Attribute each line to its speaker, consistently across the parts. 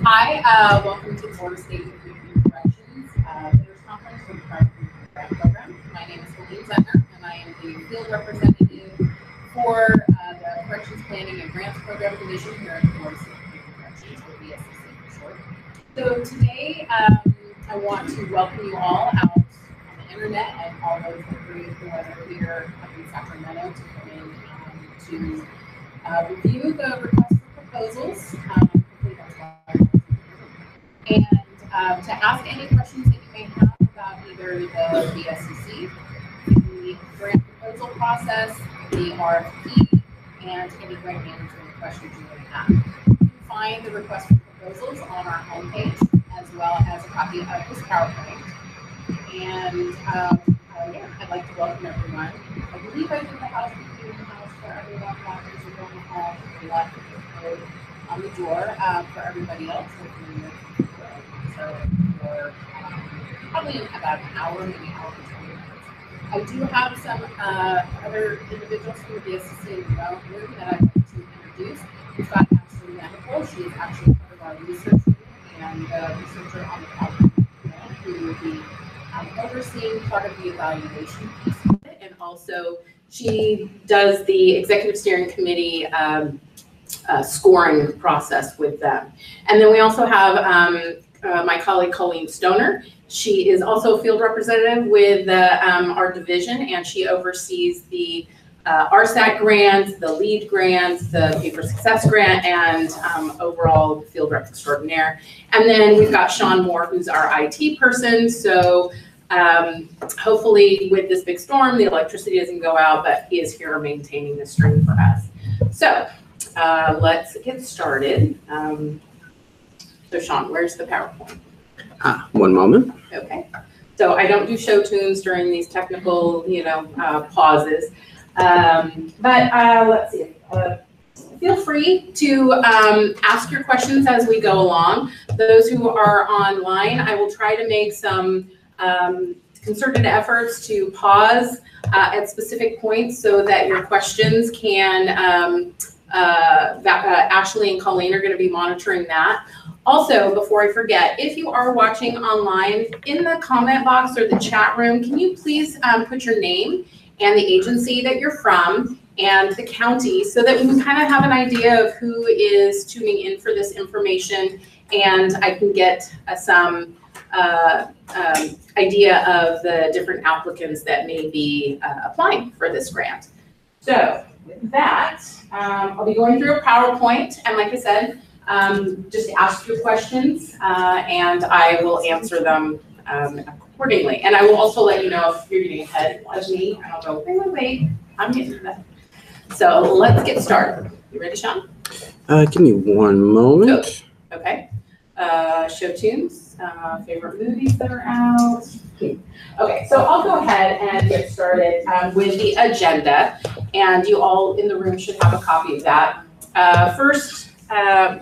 Speaker 1: Hi, welcome to Florida State Community Corrections Leaders Conference for the Private Grant Program. My name is Helene Zentner, and I am the field representative for the Corrections Planning and Grants Program Division here at Florida State Community Corrections, or BSCC for short. So today, I want to welcome you all out on the internet and all those who are here in Sacramento to come in to review the request for proposals. And to ask any questions that you may have about either the BSCC, the grant proposal process, the RFP, and any grant management questions you may have. You can find the request for proposals on our homepage, as well as a copy of this PowerPoint. And yeah, I'd like to welcome everyone. I believe I did the housekeeping house for everyone. Doctors are going to have a lot of code on the door for everybody else. So for probably about an hour, maybe an hour and 20 minutes. I do have some other individuals from the BSCC in the room that I'd like to introduce. We've got Ashley Manifold. She is actually part of our research team and researcher on the project, who will be overseeing part of the evaluation piece of it. And also, she does the executive steering committee scoring process with them. And then we also have my colleague Colleen Stoner. She is also a field representative with our division, and she oversees the RSAT grants, the LEAD grants, the Pay for Success grant, and overall field rep extraordinaire. And then we've got Sean Moore, who's our IT person. So hopefully with this big storm, the electricity doesn't go out, but he is here maintaining the string for us. So let's get started. So Sean, where's the PowerPoint?
Speaker 2: One moment.
Speaker 1: Okay. So I don't do show tunes during these technical, pauses. But let's see. Feel free to ask your questions as we go along. Those who are online, I will try to make some concerted efforts to pause at specific points so that your questions can, Ashley and Colleen are going to be monitoring that. Also, before I forget, if you are watching online, in the comment box or the chat room, can you please put your name and the agency that you're from and the county so that we can kind of have an idea of who is tuning in for this information, and I can get some idea of the different applicants that may be applying for this grant. So with that, I'll be going through a PowerPoint, and like I said, just ask your questions and I will answer them accordingly. And I will also let you know if you're getting ahead of me, and I'll go, wait, I'm getting to that. So let's get started. You ready, Sean?
Speaker 2: Give me one moment.
Speaker 1: Okay. Show tunes, favorite movies that are out. Okay, so I'll go ahead and get started with the agenda, and you all in the room should have a copy of that. First,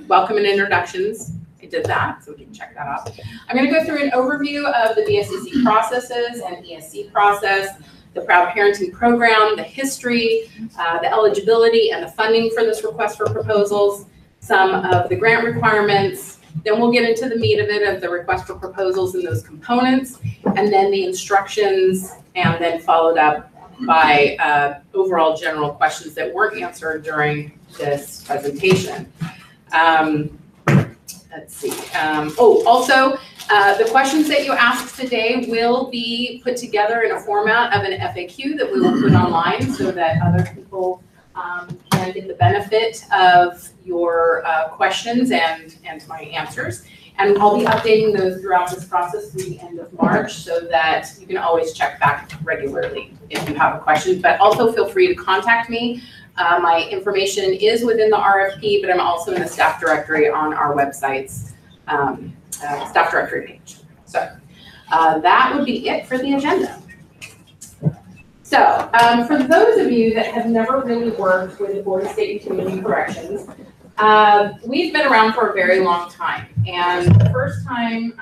Speaker 1: welcome and introductions. I did that, so we can check that out. I'm going to go through an overview of the BSCC processes and ESC process, the Proud Parenting Program, the history, the eligibility and the funding for this request for proposals, some of the grant requirements. Then we'll get into the meat of it, of the request for proposals and those components, and then the instructions, and then followed up by overall general questions that weren't answered during this presentation. Let's see. Also, the questions that you asked today will be put together in a format of an FAQ that we will put online so that other people can get the benefit of your questions and my answers. And I'll be updating those throughout this process through the end of March so that you can always check back regularly if you have a question. But also feel free to contact me. My information is within the RFP, but I'm also in the staff directory on our website's staff directory page. So that would be it for the agenda. So for those of you that have never really worked with the Florida State Community Corrections, we've been around for a very long time. And the first time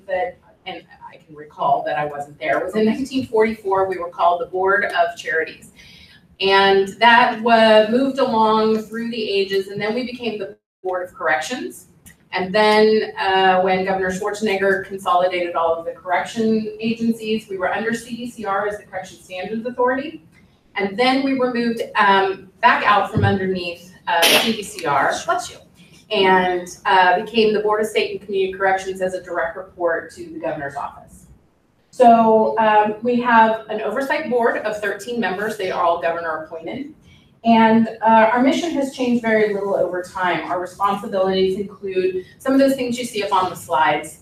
Speaker 1: that, and I can recall that I wasn't there, was in 1944. We were called the Board of Charities. And that moved along through the ages, and then we became the Board of Corrections. And then when Governor Schwarzenegger consolidated all of the correction agencies, we were under CDCR as the Correction Standards Authority. And then we were moved back out from underneath CDCR, bless you, and became the Board of State and Community Corrections as a direct report to the governor's office. So we have an oversight board of 13 members. They are all governor appointed. And our mission has changed very little over time. Our responsibilities include some of those things you see up on the slides.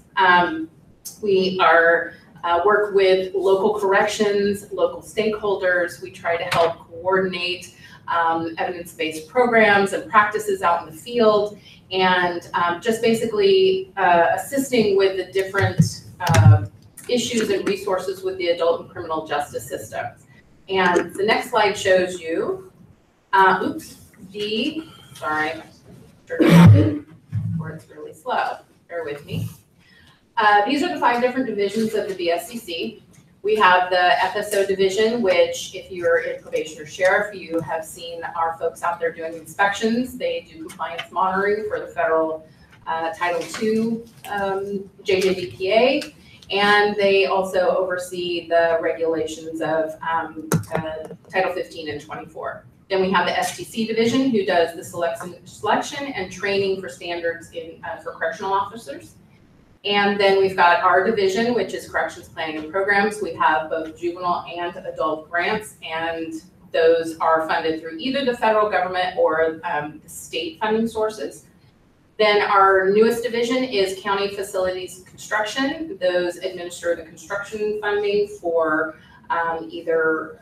Speaker 1: We are work with local corrections, local stakeholders. We try to help coordinate evidence-based programs and practices out in the field, and just basically assisting with the different issues and resources with the adult and criminal justice systems. And the next slide shows you, sorry, where it's really slow, bear with me. These are the 5 different divisions of the BSCC. We have the FSO division, which if you're in probation or sheriff, you have seen our folks out there doing inspections. They do compliance monitoring for the federal Title II JJDPA, and they also oversee the regulations of Title 15 and 24. Then we have the STC division, who does the selection and training for standards for correctional officers. And then we've got our division, which is corrections planning and programs. We have both juvenile and adult grants, and those are funded through either the federal government or the state funding sources. Then our newest division is county facilities construction. Those administer the construction funding for either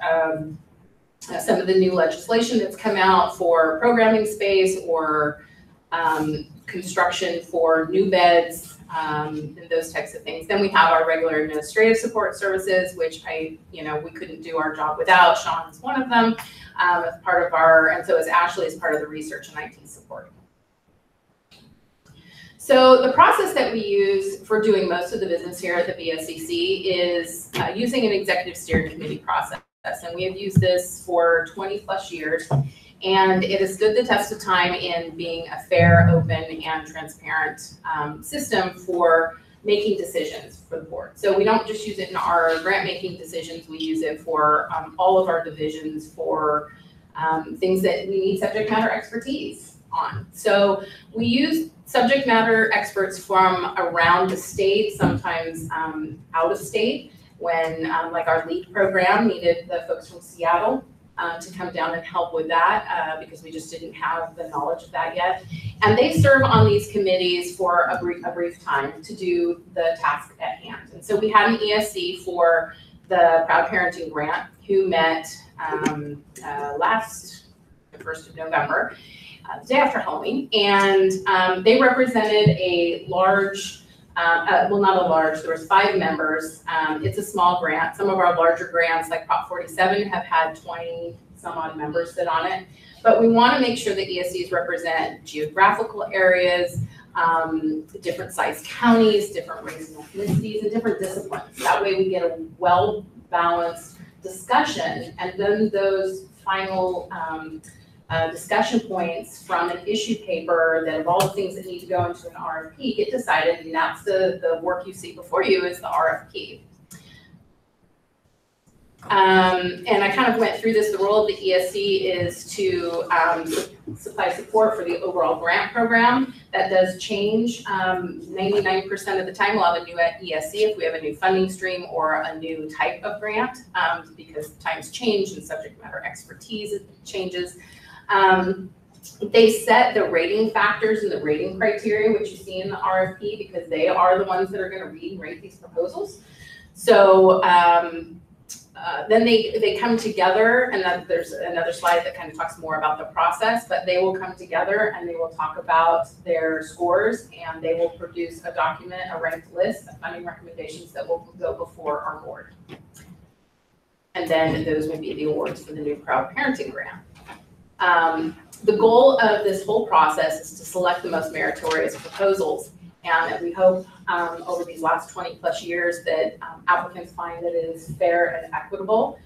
Speaker 1: some of the new legislation that's come out for programming space or construction for new beds, and those types of things. Then we have our regular administrative support services, which we couldn't do our job without. Sean is one of them, as part of our, and so is Ashley as part of the research and IT support. So the process that we use for doing most of the business here at the BSCC is using an executive steering committee process. And we have used this for 20 plus years. And it has stood the test of time in being a fair, open, and transparent system for making decisions for the board. So we don't just use it in our grant-making decisions. We use it for all of our divisions for things that we need subject matter expertise on. So we use subject matter experts from around the state, sometimes out of state, when like our LEAD program needed the folks from Seattle to come down and help with that because we just didn't have the knowledge of that yet. And they serve on these committees for a brief time to do the task at hand. And so we had an ESC for the Proud Parenting Grant who met the 1st of November, the day after Halloween, and they represented a large, well, not a large, there was 5 members. It's a small grant. Some of our larger grants, like Prop 47, have had 20 some odd members sit on it. But we want to make sure that ESCs represent geographical areas, different sized counties, different races and ethnicities, and different disciplines. That way we get a well-balanced discussion, and then those final discussion points from an issue paper that of all the things that need to go into an RFP get decided, and that's the work you see before you is the RFP. And I kind of went through this. The role of the ESC is to supply support for the overall grant program. That does change 99% of the time. We'll have a new ESC if we have a new funding stream or a new type of grant because times change and subject matter expertise changes. They set the rating factors and the rating criteria, which you see in the RFP, because they are the ones that are going to read and rate these proposals. So then they come together, and then there's another slide that kind of talks more about the process, but they will come together and they will talk about their scores, and they will produce a document, a ranked list of funding recommendations that will go before our board. And then those would be the awards for the new Proud Parenting Grant. The goal of this whole process is to select the most meritorious proposals, and we hope over these last 20 plus years that applicants find that it is fair and equitable,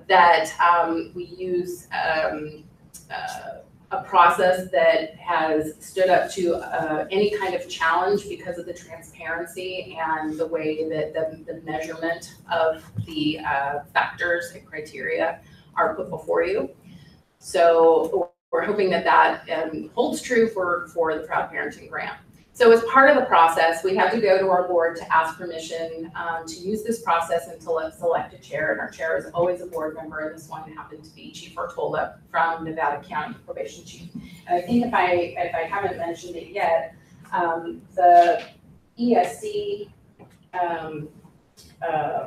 Speaker 1: that we use a a process that has stood up to any kind of challenge because of the transparency and the way that the measurement of the factors and criteria are put before you. So we're hoping that that holds true for the Proud Parenting Grant. So as part of the process, we had to go to our board to ask permission to use this process and to select a chair. And our chair is always a board member, and this one happened to be Chief Ortola from Nevada County Probation Chief. And I think if I haven't mentioned it yet, the ESC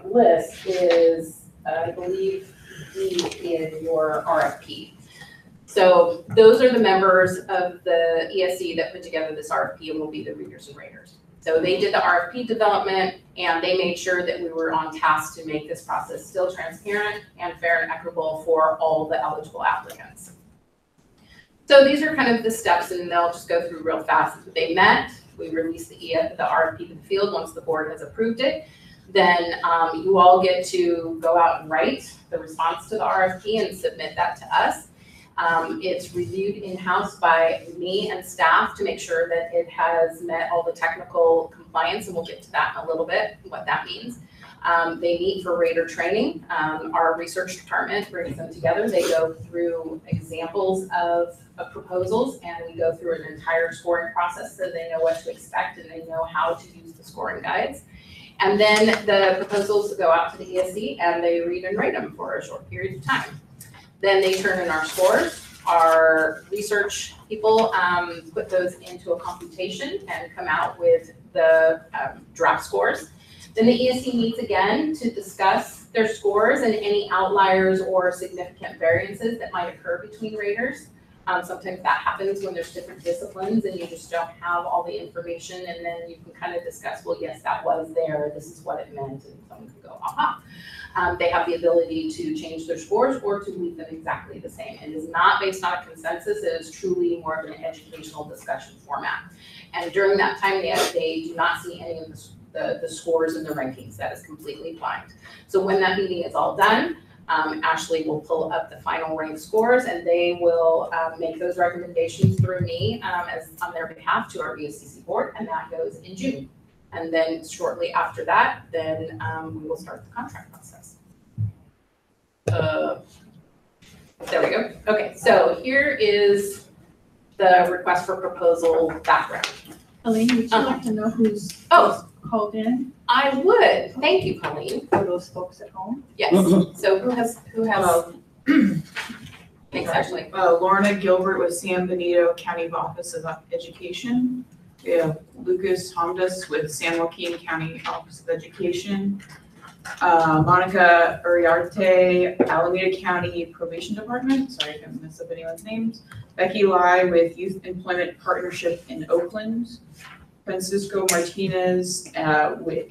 Speaker 1: list is, I believe, in your RFP. So those are the members of the ESC that put together this RFP and will be the readers and raters. So they did the RFP development, and they made sure that we were on task to make this process still transparent and fair and equitable for all the eligible applicants. So these are kind of the steps, and they'll just go through real fast. They met, we released the RFP to the field once the board has approved it. Then you all get to go out and write the response to the RFP and submit that to us. It's reviewed in-house by me and staff to make sure that it has met all the technical compliance, and we'll get to that in a little bit, what that means. They meet for rater training. Our research department brings them together. They go through examples of proposals, and we go through an entire scoring process so they know what to expect and they know how to use the scoring guides. And then the proposals go out to the ESC, and they read and rate them for a short period of time. Then they turn in our scores. Our research people put those into a computation and come out with the draft scores. Then the ESC meets again to discuss their scores and any outliers or significant variances that might occur between raters. Sometimes that happens when there's different disciplines and you just don't have all the information, and then you can kind of discuss, well, yes, that was there, this is what it meant, and someone can go, aha. They have the ability to change their scores or to leave them exactly the same. It is not based on a consensus. It is truly more of an educational discussion format. And during that time, they do not see any of the scores and the rankings. That is completely blind. So when that meeting is all done, Ashley will pull up the final ranked scores, and they will make those recommendations through me as on their behalf to our BSCC board, and that goes in June. And then shortly after that, then we will start the contract process. There we go. Okay, so here is the request for proposal background.
Speaker 3: Elaine, would you like to know who's called in?
Speaker 1: I would. Thank you, Colleen.
Speaker 3: For those folks at home?
Speaker 1: Yes. So who has thanks, Ashley.
Speaker 4: Lorna Gilbert with San Benito County Office of Education. We have Lucas Homdas with San Joaquin County Office of Education. Monica Uriarte, Alameda County Probation Department. Sorry if I messed up anyone's names. Becky Lai with Youth Employment Partnership in Oakland. Francisco Martinez,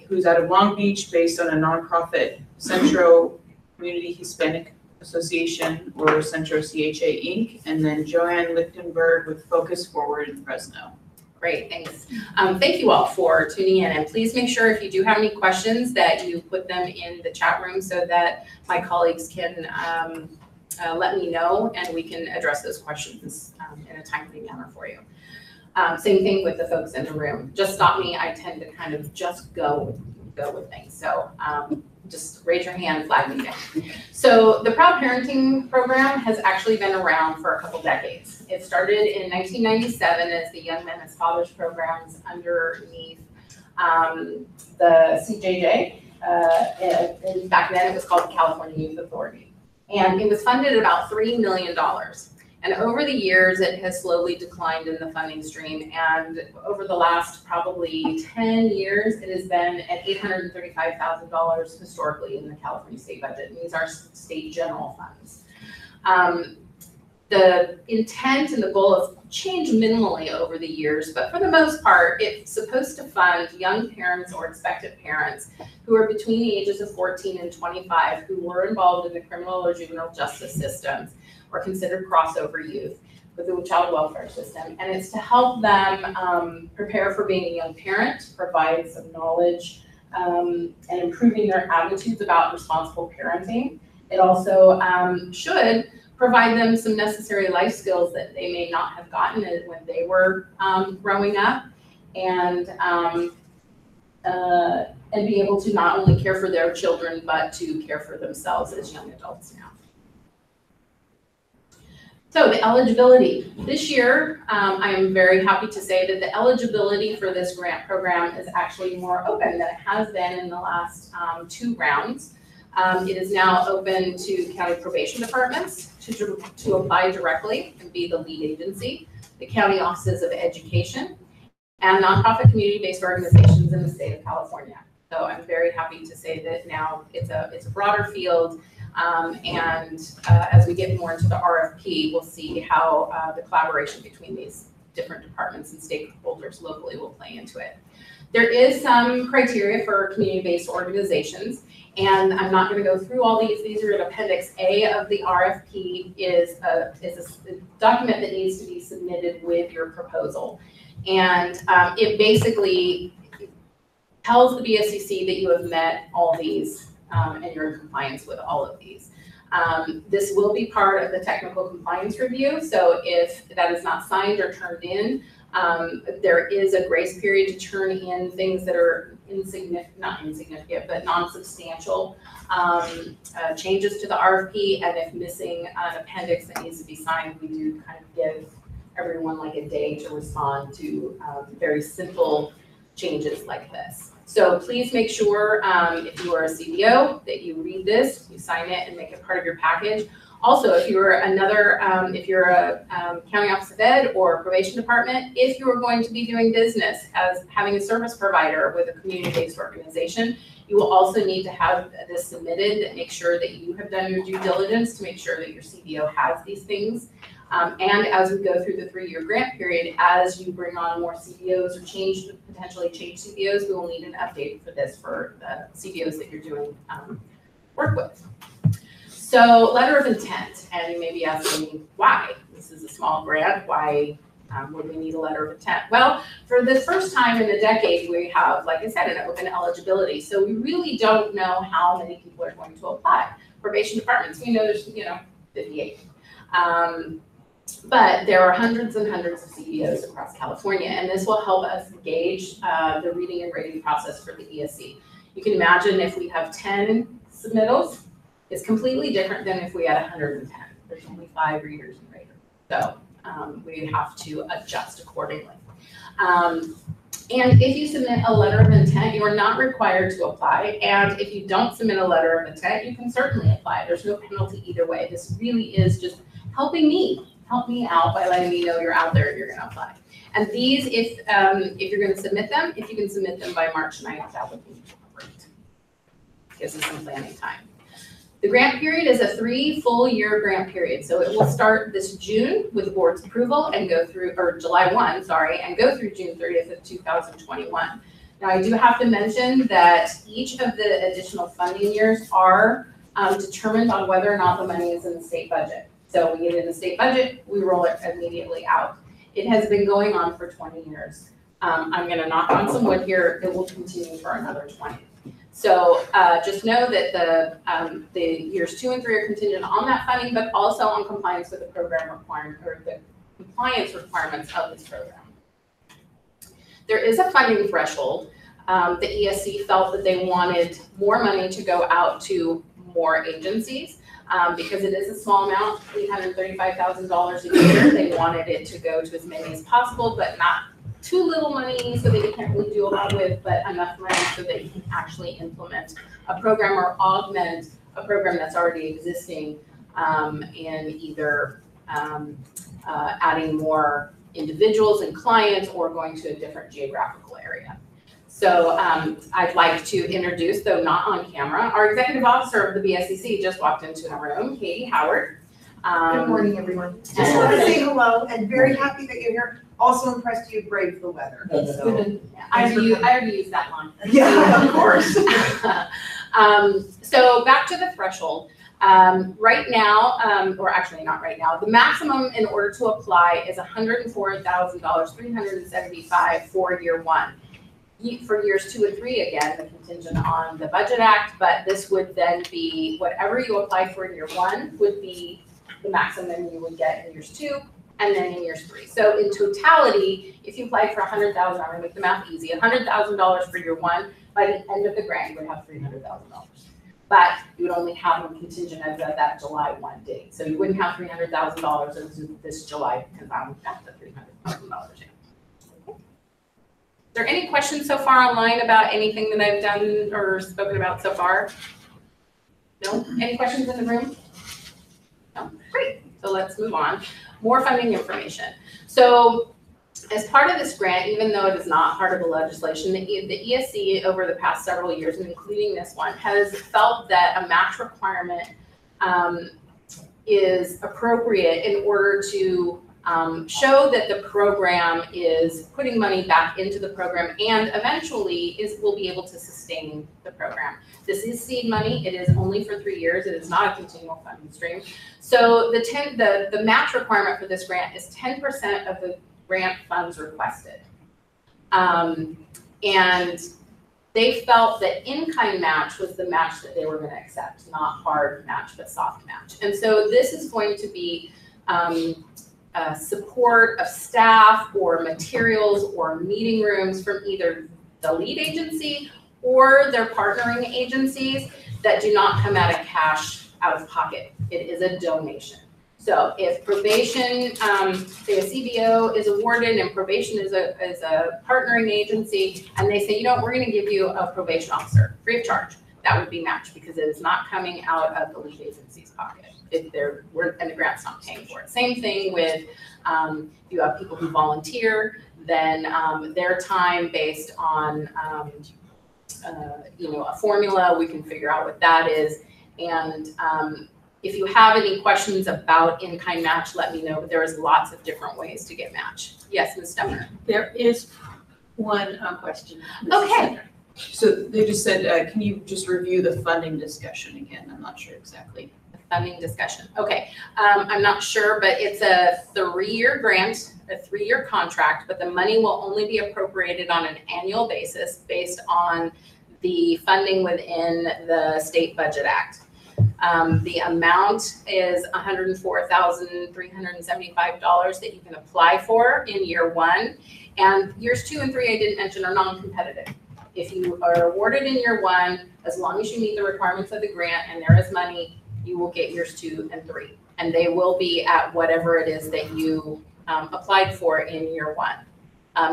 Speaker 4: who's out of Long Beach, based on a nonprofit Centro Community Hispanic Association, or Centro CHA Inc. And then Joanne Lichtenberg with Focus Forward in Fresno.
Speaker 1: Great, thanks. Thank you all for tuning in, and please make sure if you do have any questions that you put them in the chat room so that my colleagues can let me know and we can address those questions in a timely manner for you. Same thing with the folks in the room. Just stop me. I tend to kind of just go with things. So just raise your hand, flag me down. So the Proud Parenting program has actually been around for a couple decades. It started in 1997 as the Young Men as Fathers programs underneath the CJJ. And back then it was called the California Youth Authority. And it was funded at about $3 million. And over the years, it has slowly declined in the funding stream. And over the last probably 10 years, it has been at $835,000 historically in the California state budget. And these are state general funds. The intent and the goal have changed minimally over the years, but for the most part, it's supposed to fund young parents or expectant parents who are between the ages of 14 and 25 who were involved in the criminal or juvenile justice systems or considered crossover youth with the child welfare system. And it's to help them prepare for being a young parent, provide some knowledge, and improving their attitudes about responsible parenting. It also should provide them some necessary life skills that they may not have gotten when they were growing up, and be able to not only care for their children, but to care for themselves as young adults now. So the eligibility. This year, I am very happy to say that the eligibility for this grant program is actually more open than it has been in the last 2 rounds. It is now open to county probation departments to apply directly and be the lead agency, the county offices of education, and nonprofit community-based organizations in the state of California. So I'm very happy to say that now it's a broader field, and as we get more into the RFP, we'll see how the collaboration between these different departments and stakeholders locally will play into it. There is some criteria for community-based organizations, and I'm not going to go through all these. These are in Appendix A of the RFP. Is a document that needs to be submitted with your proposal, and it basically tells the BSCC that you have met all these and you're in compliance with all of these. This will be part of the technical compliance review, so if that is not signed or turned in, there is a grace period to turn in things that are not insignificant, but non-substantial changes to the RFP, and if missing an appendix that needs to be signed, we do kind of give everyone like a day to respond to very simple changes like this. So please make sure if you are a CBO that you read this, you sign it and make it part of your package. Also, if you're if you're a county office of ed or probation department, if you are going to be doing business as having a service provider with a community-based organization, you will also need to have this submitted that makes sure that you have done your due diligence to make sure that your CBO has these things. And as we go through the 3-year grant period, as you bring on more CBOs or potentially change CBOs, we will need an update for this for the CBOs that you're doing work with. So letter of intent, and you may be asking me why? This is a small grant, why would we need a letter of intent? Well, for the first time in a decade, we have, like I said, an open eligibility. So we really don't know how many people are going to apply. Probation departments, we know there's 58. But there are hundreds and hundreds of CBOs across California, and this will help us gauge the reading and rating process for the ESC. You can imagine if we have 10 submittals, it's completely different than if we had 110. There's only 5 readers and raters. So we have to adjust accordingly. And if you submit a letter of intent, you are not required to apply. And if you don't submit a letter of intent, you can certainly apply. There's no penalty either way. This really is just helping me. Help me out by letting me know you're out there and you're going to apply. And these, if you're going to submit them, if you can submit them by March 9th, that would be great. Gives us some planning time. The grant period is a 3 full-year grant period. So it will start this June with the board's approval and go through, or July 1, sorry, and go through June 30th of 2021. Now I do have to mention that each of the additional funding years are determined on whether or not the money is in the state budget. So we get it in the state budget, we roll it immediately out. It has been going on for 20 years. I'm going to knock on some wood here. It will continue for another 20. So just know that the years 2 and 3 are contingent on that funding, but also on compliance with the program requirement or the compliance requirements of this program. There is a funding threshold. The ESC felt that they wanted more money to go out to more agencies. Because it is a small amount, $835,000 a year. They wanted it to go to as many as possible, but not too little money so that you can't really do a lot with, but enough money so that you can actually implement a program or augment a program that's already existing in either adding more individuals and clients or going to a different geographical area. So I'd like to introduce, though not on camera, our executive officer of the BSCC just walked into the room, Katie Howard.
Speaker 5: Good morning, everyone. Just want to say hello and very happy that you're here. Also impressed you braved the weather. So,
Speaker 1: I already used that line.
Speaker 5: Yeah, of course.
Speaker 1: So back to the threshold. Right now, or actually not right now, the maximum in order to apply is $104,375 for year 1. For years 2 and 3, again, the contingent on the Budget Act, but this would then be whatever you apply for in year 1 would be the maximum you would get in years 2 and then in years 3. So in totality, if you applied for $100,000, I'm gonna make the math easy, $100,000 for year 1, by the end of the grant, you would have $300,000. But you would only have them contingent as of that July 1 date. So you wouldn't have $300,000 as of this July because I'm at the $300,000 yet. Is there any questions so far online about anything that I've done or spoken about so far? No? Any questions in the room? No? Great. So let's move on. More funding information. So as part of this grant, even though it is not part of the legislation, the ESC over the past several years, and including this one, has felt that a match requirement is appropriate in order to show that the program is putting money back into the program and eventually will be able to sustain the program. This is seed money. It is only for 3 years. It is not a continual funding stream. So the match requirement for this grant is 10% of the grant funds requested. And they felt that in-kind match was the match that they were going to accept, not hard match, but soft match. And so this is going to be support of staff or materials or meeting rooms from either the lead agency or their partnering agencies that do not come out of cash out of pocket. It is a donation. So if probation, say a CBO is awarded and probation is a partnering agency, and they say, you know, we're going to give you a probation officer free of charge, that would be matched because it is not coming out of the lead agency's pocket. If and the grant's not paying for it. Same thing with if you have people who volunteer, then their time based on you know, a formula, we can figure out what that is. And if you have any questions about in-kind match, let me know. But there is lots of different ways to get match. Yes, Ms. Stemmer.
Speaker 3: There is one question.
Speaker 1: Okay.
Speaker 4: So they just said, can you just review the funding discussion again? I'm not sure exactly.
Speaker 1: Funding discussion. Okay, I'm not sure, but it's a 3-year grant, a 3-year contract, but the money will only be appropriated on an annual basis based on the funding within the State Budget Act. The amount is $104,375 that you can apply for in year 1, and years 2 and 3 I didn't mention are non-competitive. If you are awarded in year 1, as long as you meet the requirements of the grant and there is money, you will get years 2 and 3, and they will be at whatever it is that you applied for in year 1.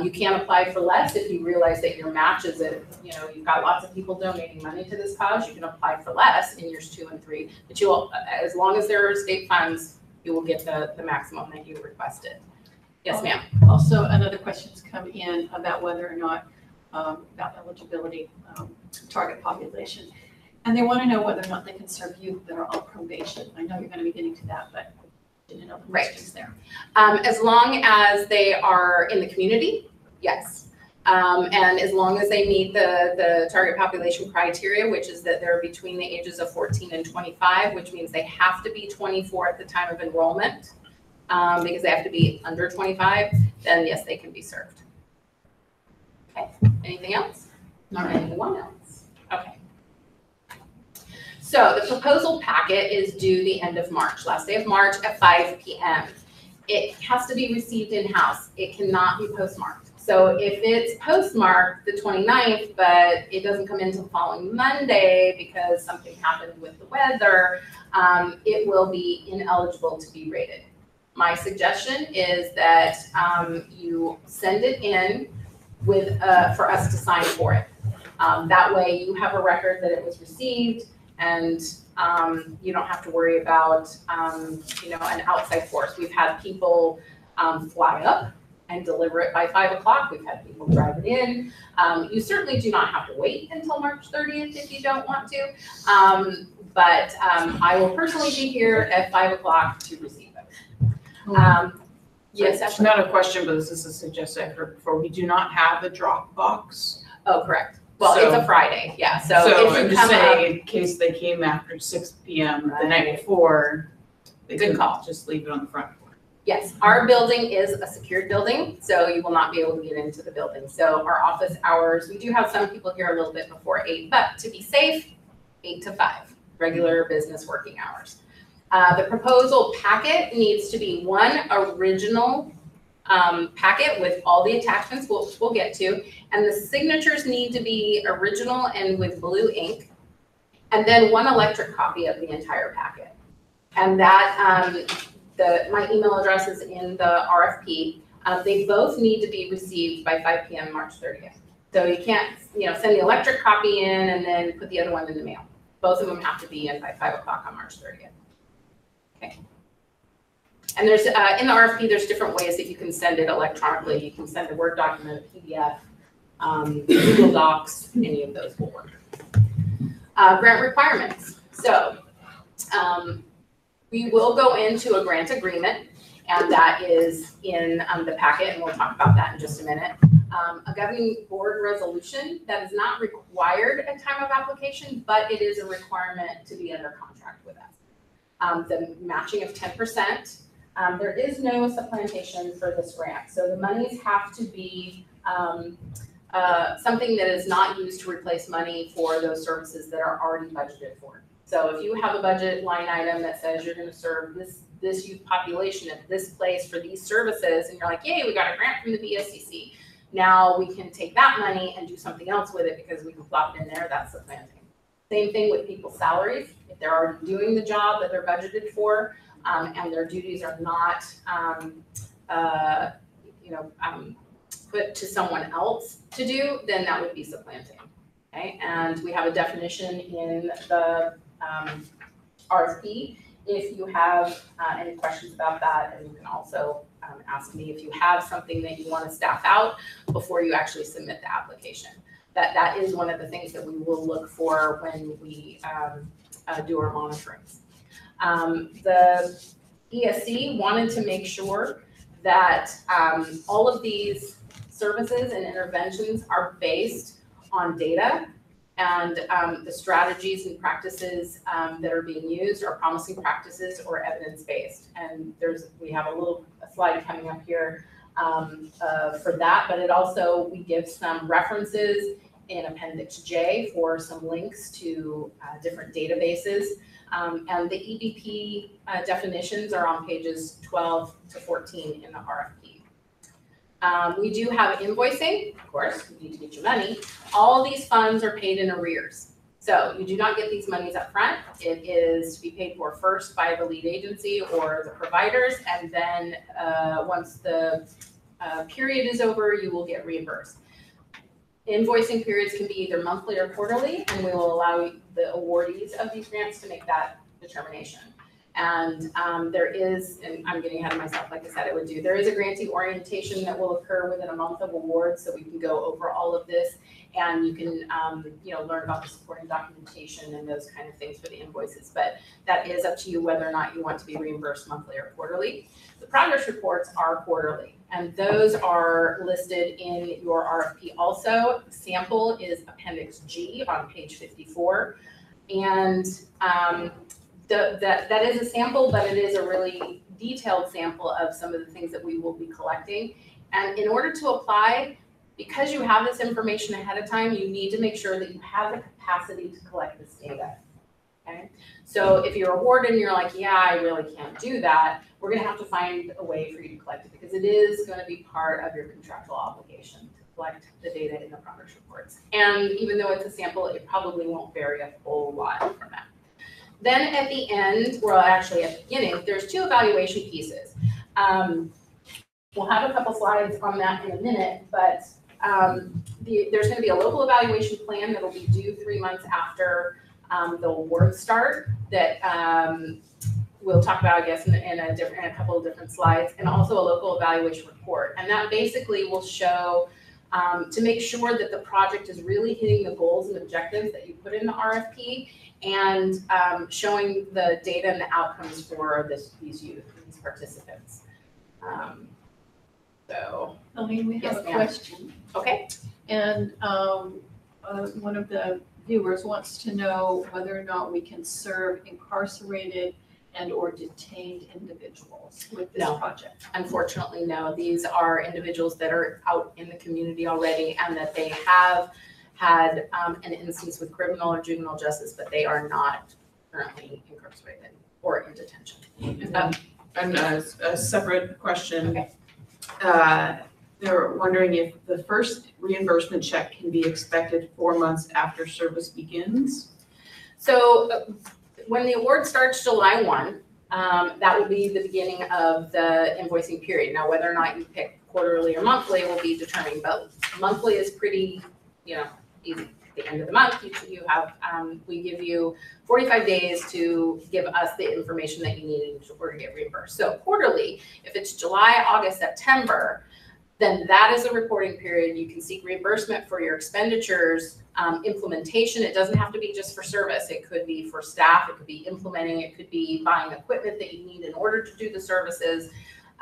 Speaker 1: You can apply for less if you realize that your match is you know, you've got lots of people donating money to this cause. You can apply for less in years 2 and 3, but you will, as long as there are state funds, you will get the maximum that you requested. Yes, ma'am.
Speaker 3: Also, another question's come in about whether or not about eligibility, target population. And they want to know whether or not they can serve youth that are on probation. I know you're going to be getting to that, but didn't know the questions there.
Speaker 1: As long as they are in the community, yes. And as long as they meet the target population criteria, which is that they're between the ages of 14 and 25, which means they have to be 24 at the time of enrollment, because they have to be under 25, then yes, they can be served. Okay, anything else? Not anyone else? Okay. So the proposal packet is due the end of March, last day of March at 5 p.m. It has to be received in-house. It cannot be postmarked. So if it's postmarked the 29th, but it doesn't come in until the following Monday because something happened with the weather, it will be ineligible to be rated. My suggestion is that you send it in with for us to sign for it. That way you have a record that it was received, and you don't have to worry about you know, an outside force. We've had people fly up and deliver it by 5 o'clock. We've had people drive it in. You certainly do not have to wait until March 30th if you don't want to, but I will personally be here at 5 o'clock to receive it. Yes,
Speaker 4: It's not a question, but this is a suggestion I've heard before. We do not have a drop box.
Speaker 1: Oh, correct. Well, it's a Friday, yeah. So if
Speaker 4: I'm
Speaker 1: you
Speaker 4: just
Speaker 1: come
Speaker 4: saying,
Speaker 1: up,
Speaker 4: in case they came after 6 p.m. the night before, they
Speaker 1: Good
Speaker 4: could
Speaker 1: call.
Speaker 4: just leave it on the front door.
Speaker 1: yes, our building is a secured building, so you will not be able to get into the building. So our office hours, we do have some people here a little bit before 8, but to be safe, 8 to 5, regular business working hours. The proposal packet needs to be one original packet with all the attachments we'll get to, and the signatures need to be original and with blue ink, and then one electric copy of the entire packet. And that, my email address is in the RFP. They both need to be received by 5 p.m. March 30th. So you can't, send the electric copy in and then put the other one in the mail. Both of them have to be in by 5 o'clock on March 30th. Okay. And there's, in the RFP, there's different ways that you can send it electronically. You can send a Word document, a PDF, Google Docs, any of those will work. Grant requirements. So we will go into a grant agreement, and that is in the packet, and we'll talk about that in just a minute. A governing board resolution that is not required at time of application, but it is a requirement to be under contract with us. The matching of 10%. There is no supplantation for this grant, so the monies have to be something that is not used to replace money for those services that are already budgeted for. So if you have a budget line item that says you're going to serve this youth population at this place for these services, and you're like, yay, we got a grant from the BSCC. Now we can take that money and do something else with it because we can plop it in there. That's supplanting. Same thing with people's salaries. If they're already doing the job that they're budgeted for, and their duties are not, put to someone else to do, then that would be supplanting. Okay, and we have a definition in the RFP if you have any questions about that, and you can also ask me if you have something that you want to staff out before you actually submit the application. That is one of the things that we will look for when we do our monitorings. The ESC wanted to make sure that all of these services and interventions are based on data, and the strategies and practices that are being used are promising practices or evidence-based. And we have a slide coming up here for that, but it also, we give some references in Appendix J for some links to different databases. And the EBP definitions are on pages 12 to 14 in the RFP. We do have invoicing, of course, you need to get your money. All these funds are paid in arrears. So you do not get these monies up front. It is to be paid for first by the lead agency or the providers, and then once the period is over, you will get reimbursed. Invoicing periods can be either monthly or quarterly, and we will allow the awardees of these grants to make that determination. And there is, and I'm getting ahead of myself, like I said I would do, there is a grantee orientation that will occur within a month of award, so we can go over all of this, and you can learn about the supporting documentation and those kind of things for the invoices. But that is up to you whether or not you want to be reimbursed monthly or quarterly. The progress reports are quarterly, and those are listed in your RFP also. The sample is Appendix G on page 54, and that is a sample, but it is a really detailed sample of some of the things that we will be collecting. And in order to apply, because you have this information ahead of time, you need to make sure that you have the capacity to collect this data. Okay? So if you're awarded and you're like, yeah, I really can't do that, we're going to have to find a way for you to collect it, because it is going to be part of your contractual obligation to collect the data in the progress reports. And even though it's a sample, it probably won't vary a whole lot from that. Then at the end, well, actually at the beginning, there's 2 evaluation pieces. We'll have a couple slides on that in a minute, but there's going to be a local evaluation plan that will be due 3 months after the awards start that we'll talk about, I guess, in a couple of different slides, and also a local evaluation report. And that basically will show to make sure that the project is really hitting the goals and objectives that you put in the RFP, and showing the data and the outcomes for these youth, these participants.
Speaker 3: Elaine, we have a question.
Speaker 1: Okay.
Speaker 3: And one of the viewers wants to know whether or not we can serve incarcerated and or detained individuals with this project.
Speaker 1: Unfortunately, no. These are individuals that are out in the community already, and that they have had an instance with criminal or juvenile justice, but they are not currently incarcerated or in detention.
Speaker 4: And a separate question.
Speaker 1: Okay.
Speaker 4: They're wondering if the first reimbursement check can be expected 4 months after service begins.
Speaker 1: So when the award starts July 1, that will be the beginning of the invoicing period. Now, whether or not you pick quarterly or monthly will be determined, but monthly is pretty, easy. At the end of the month, you have, we give you 45 days to give us the information that you need in order to get reimbursed. So quarterly, if it's July, August, September, then that is a reporting period. You can seek reimbursement for your expenditures. Implementation, it doesn't have to be just for service. It could be for staff, it could be implementing, it could be buying equipment that you need in order to do the services.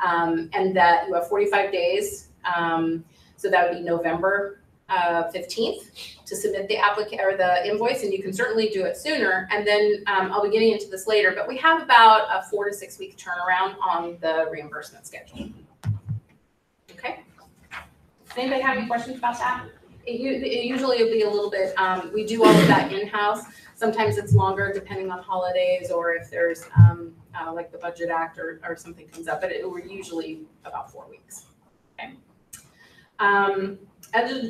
Speaker 1: And that you have 45 days. So that would be November 15th to submit the the invoice, and you can certainly do it sooner. And then I'll be getting into this later, but we have about a 4 to 6 week turnaround on the reimbursement schedule. Okay. Does anybody have any questions about that? It usually will be a little bit, we do all of that in-house. Sometimes it's longer depending on holidays or if there's like the Budget Act or something comes up, but we're usually about 4 weeks. Okay.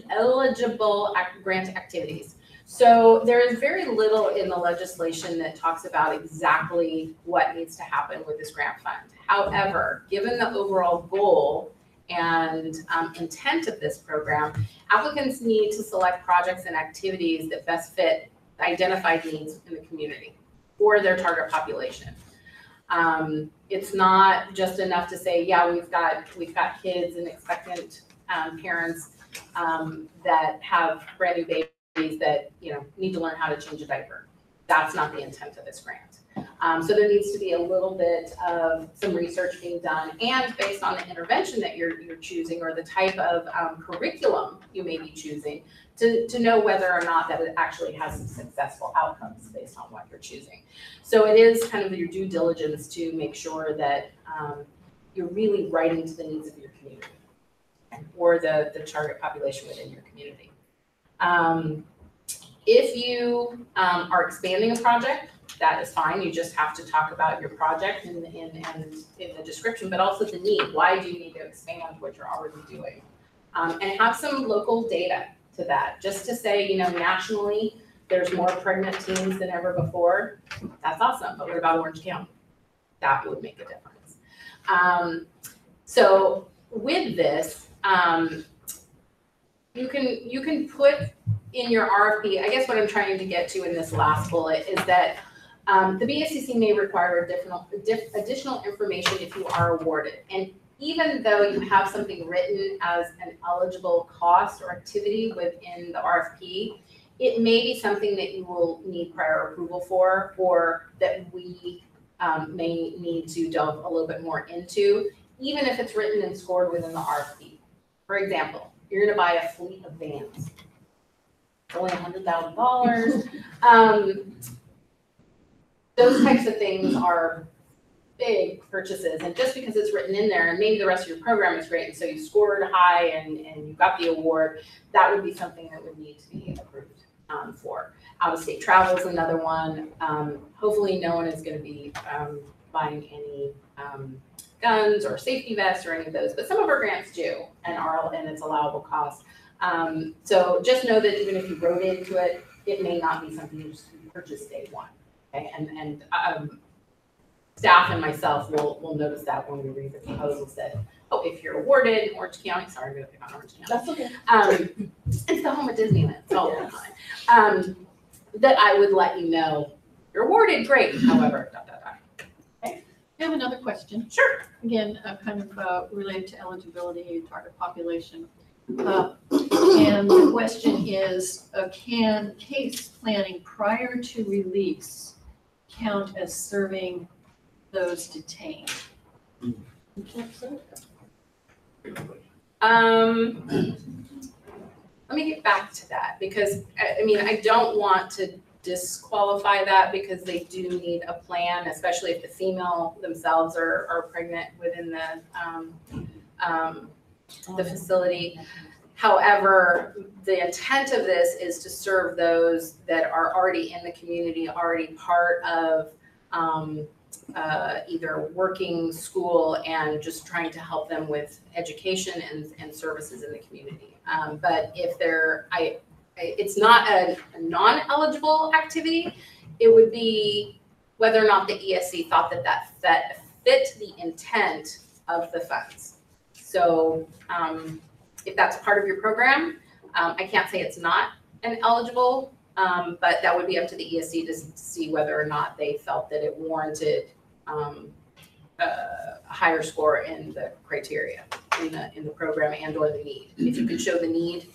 Speaker 1: Eligible grant activities. So there is very little in the legislation that talks about exactly what needs to happen with this grant fund. However, given the overall goal and intent of this program, applicants need to select projects and activities that best fit the identified needs in the community or their target population. It's not just enough to say, yeah, we've got kids and expectant parents that have brand new babies that need to learn how to change a diaper. That's not the intent of this grant. So there needs to be a little bit of some research being done, and based on the intervention that you're choosing or the type of curriculum you may be choosing, to know whether or not that it actually has some successful outcomes based on what you're choosing. So it is kind of your due diligence to make sure that you're really writing to the needs of your community or the target population within your community. If you are expanding a project, that is fine. You just have to talk about your project in the description, but also the need. Why do you need to expand what you're already doing? And have some local data to that. Just to say, nationally, there's more pregnant teens than ever before. That's awesome. But what about Orange County? That would make a difference. So with this, you can put in your RFP, I guess what I'm trying to get to in this last bullet is that the BSCC may require additional information if you are awarded. And even though you have something written as an eligible cost or activity within the RFP, it may be something that you will need prior approval for, or that we may need to delve a little bit more into, even if it's written and scored within the RFP. For example, you're going to buy a fleet of vans. It's only $100,000. Those types of things are big purchases, and just because it's written in there, and maybe the rest of your program is great, and so you scored high and you got the award, that would be something that would need to be approved for. Out-of-state travel is another one. Hopefully no one is going to be buying any guns or safety vests or any of those, but some of our grants do and it's allowable cost. So just know that even if you wrote into it, it may not be something you just purchase day one. Okay, and staff and myself will notice that when we read the proposals that, oh, if you're awarded in Orange County, sorry, I'm going to pick on Orange County.
Speaker 5: That's okay.
Speaker 1: It's the home of Disneyland. It's all fine. That I would let you know you're awarded, great. However,
Speaker 3: I have another question.
Speaker 1: Sure.
Speaker 3: Again, kind of related to eligibility, target population. And the question is, can case planning prior to release count as serving those detained?
Speaker 1: Let me get back to that, because I don't want to disqualify that, because they do need a plan, especially if the female themselves are pregnant within the facility. However, the intent of this is to serve those that are already in the community, already part of either working, school, and just trying to help them with education and services in the community. But if it's not a non-eligible activity, it would be whether or not the ESC thought that fit the intent of the funds. So if that's part of your program, I can't say it's not an eligible, but that would be up to the ESC to see whether or not they felt that it warranted a higher score in the criteria in the program and or the need. If you could show the need,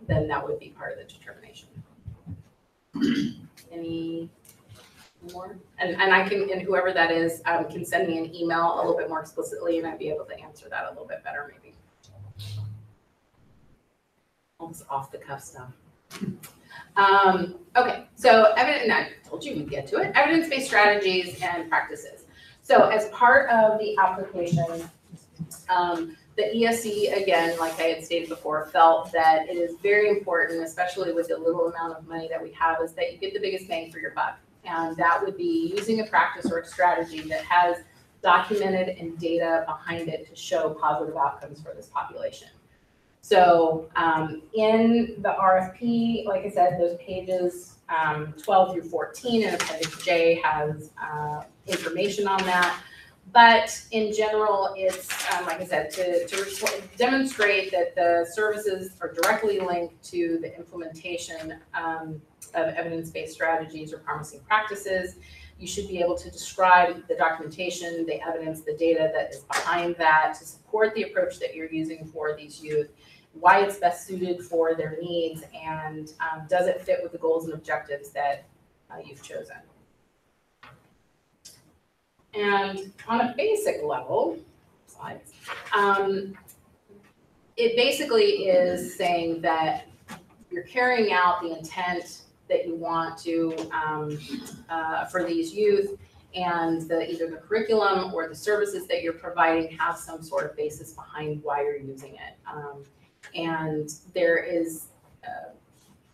Speaker 1: then that would be part of the determination. Any more? And I can, and whoever that is, can send me an email a little bit more explicitly, and I'd be able to answer that a little bit better, maybe. All this off the cuff stuff. Okay, so and I told you we'd get to it. Evidence-based strategies and practices. So as part of the application, the ESC, again, like I had stated before, felt that it is very important, especially with the little amount of money that we have, is that you get the biggest bang for your buck. And that would be using a practice or a strategy that has documented and data behind it to show positive outcomes for this population. So in the RFP, like I said, those pages 12 through 14 and Appendix J has information on that. But in general, it's, like I said, to demonstrate that the services are directly linked to the implementation of evidence-based strategies or promising practices. You should be able to describe the documentation, the evidence, the data that is behind that to support the approach that you're using for these youth, why it's best suited for their needs, and does it fit with the goals and objectives that you've chosen. And on a basic level, it basically is saying that you're carrying out the intent that you want to for these youth, and either the curriculum or the services that you're providing have some sort of basis behind why you're using it. And there is,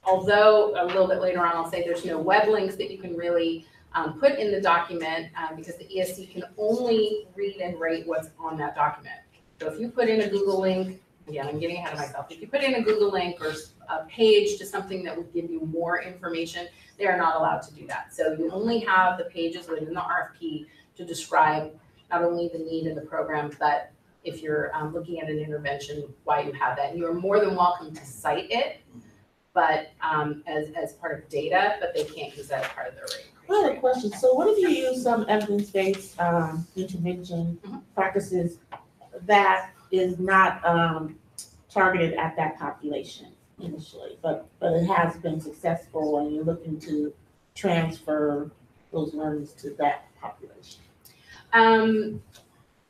Speaker 1: although a little bit later on I'll say there's no web links that you can really put in the document because the ESC can only read and rate what's on that document. So if you put in a Google link, again, I'm getting ahead of myself. If you put in a Google link or a page to something that would give you more information, they are not allowed to do that. So you only have the pages within the RFP to describe not only the need in the program, but if you're looking at an intervention, why you have that. And you're more than welcome to cite it, but as part of data, but they can't use that as part of their rate.
Speaker 6: I have a question. So what if you use some evidence-based intervention practices that is not targeted at that population initially, but it has been successful and you're looking to transfer those learnings to that population?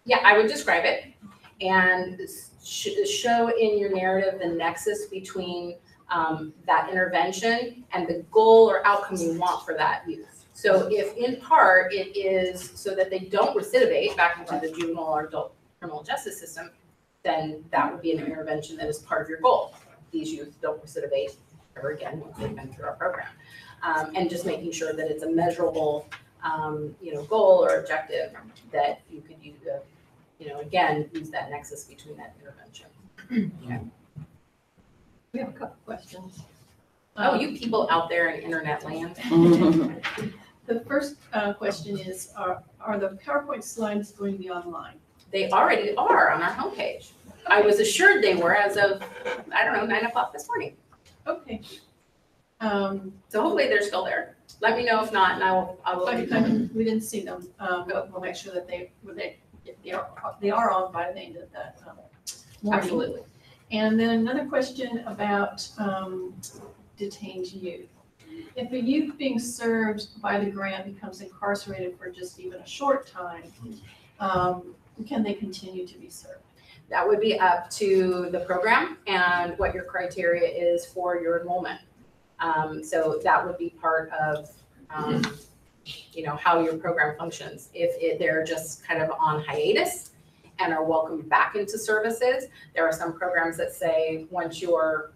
Speaker 1: Yeah, I would describe it and show in your narrative the nexus between that intervention and the goal or outcome you want for that youth. So if in part it is so that they don't recidivate back into the juvenile or adult criminal justice system, then that would be an intervention that is part of your goal. These youth don't recidivate ever again once they've been through our program. And just making sure that it's a measurable goal or objective that you could use, again, use that nexus between that intervention. Okay.
Speaker 3: We have a couple questions.
Speaker 1: Oh, you people out there in internet land.
Speaker 3: The first question is, are the PowerPoint slides going to be online?
Speaker 1: They already are on our homepage. I was assured they were as of, 9 o'clock this morning.
Speaker 3: Okay.
Speaker 1: So hopefully they're still there. Let me know if not, and I will.
Speaker 3: We didn't see them, but we'll make sure that they are on by the end of that morning.
Speaker 1: Absolutely.
Speaker 3: And then another question about detained youth. If a youth being served by the grant becomes incarcerated for just even a short time, can they continue to be served?
Speaker 1: That would be up to the program and what your criteria is for your enrollment. So that would be part of, how your program functions. If they're just kind of on hiatus and are welcomed back into services, there are some programs that say once you're,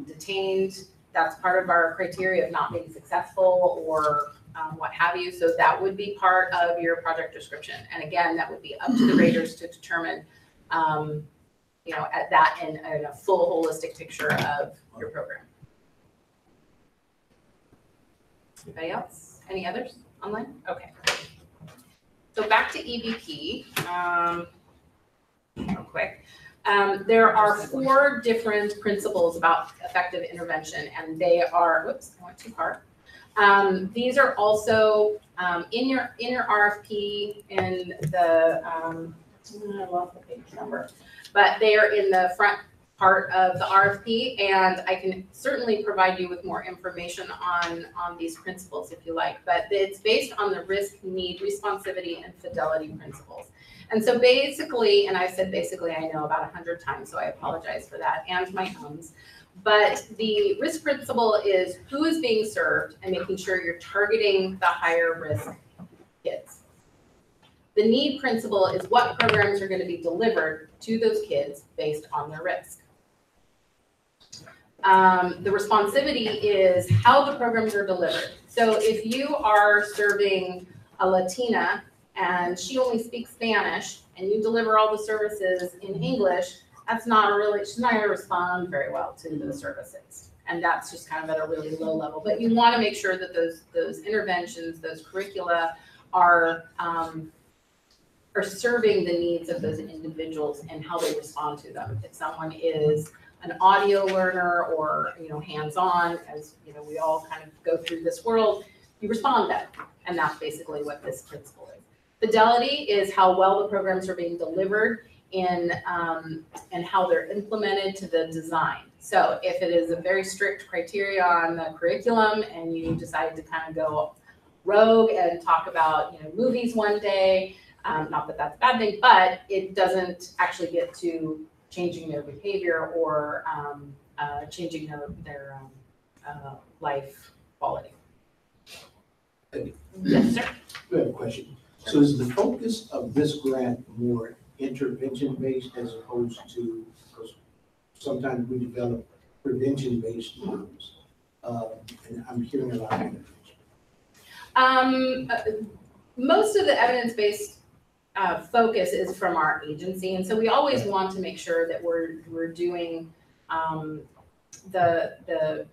Speaker 1: detained that's part of our criteria of not being successful or what have you. So that would be part of your project description. And again, that would be up to the raters to determine, at that in a full holistic picture of your program. Anybody else? Any others online? Okay. So back to EVP, real quick. There are 4 different principles about effective intervention, and they are, whoops, I went too far. These are also in your RFP in the, I lost the page number, but they are in the front part of the RFP, and I can certainly provide you with more information on these principles if you like, but it's based on the risk, need, responsivity, and fidelity principles. And so basically, and I've said basically I know about 100 times, so I apologize for that, and my ums, but the risk principle is who is being served and making sure you're targeting the higher risk kids. The need principle is what programs are going to be delivered to those kids based on their risk. The responsivity is how the programs are delivered. So if you are serving a Latina and she only speaks Spanish and you deliver all the services in English, she's not going to respond very well to those services. And that's just kind of at a really low level. But you want to make sure that those interventions, those curricula are serving the needs of those individuals and how they respond to them. If someone is an audio learner or, hands-on, as, we all kind of go through this world, you respond better. And that's basically what this principle is. Fidelity is how well the programs are being delivered and how they're implemented to the design. So if it is a very strict criteria on the curriculum and you decide to kind of go rogue and talk about, movies one day, not that that's a bad thing, but it doesn't actually get to changing their behavior or changing their life quality. Yes, sir.
Speaker 7: I have a question. So is the focus of this grant more intervention-based as opposed to, because sometimes we develop prevention-based models, and I'm hearing a lot of intervention.
Speaker 1: Most of the evidence-based focus is from our agency, and so we always want to make sure that we're doing the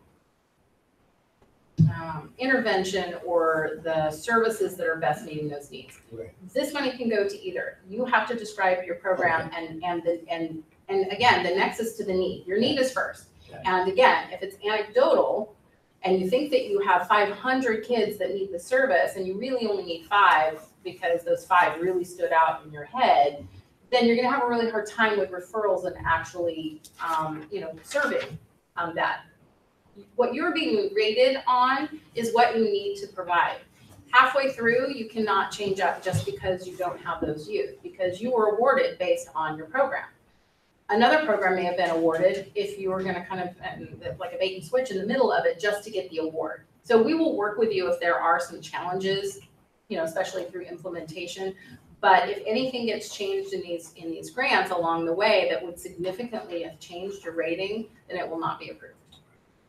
Speaker 1: intervention or the services that are best meeting those needs.
Speaker 7: Right.
Speaker 1: This money can go to either. You have to describe your program and again, the nexus to the need. Your need is first.
Speaker 7: Okay.
Speaker 1: And again, if it's anecdotal and you think that you have 500 kids that need the service and you really only need 5 because those 5 really stood out in your head, then you're going to have a really hard time with referrals and actually, serving that. What you're being rated on is what you need to provide. Halfway through, you cannot change up just because you don't have those youth, because you were awarded based on your program. Another program may have been awarded if you were going to kind of like a bait and switch in the middle of it just to get the award. So we will work with you if there are some challenges, especially through implementation. But if anything gets changed in these grants along the way that would significantly have changed your rating, then it will not be approved.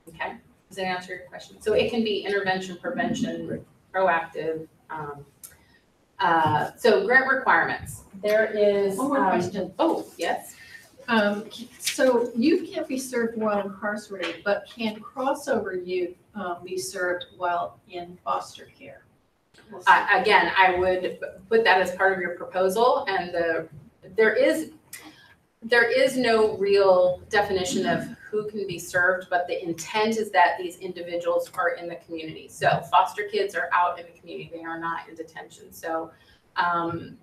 Speaker 1: Okay, does that answer your question? So it can be intervention, prevention, proactive. So grant requirements. There is
Speaker 3: one more question.
Speaker 1: Oh, yes.
Speaker 3: So youth can't be served while incarcerated, but can crossover youth be served while in foster care?
Speaker 1: Again, I would put that as part of your proposal, and there is no real definition of who can be served, but the intent is that these individuals are in the community. So foster kids are out in the community, they are not in detention. So I'm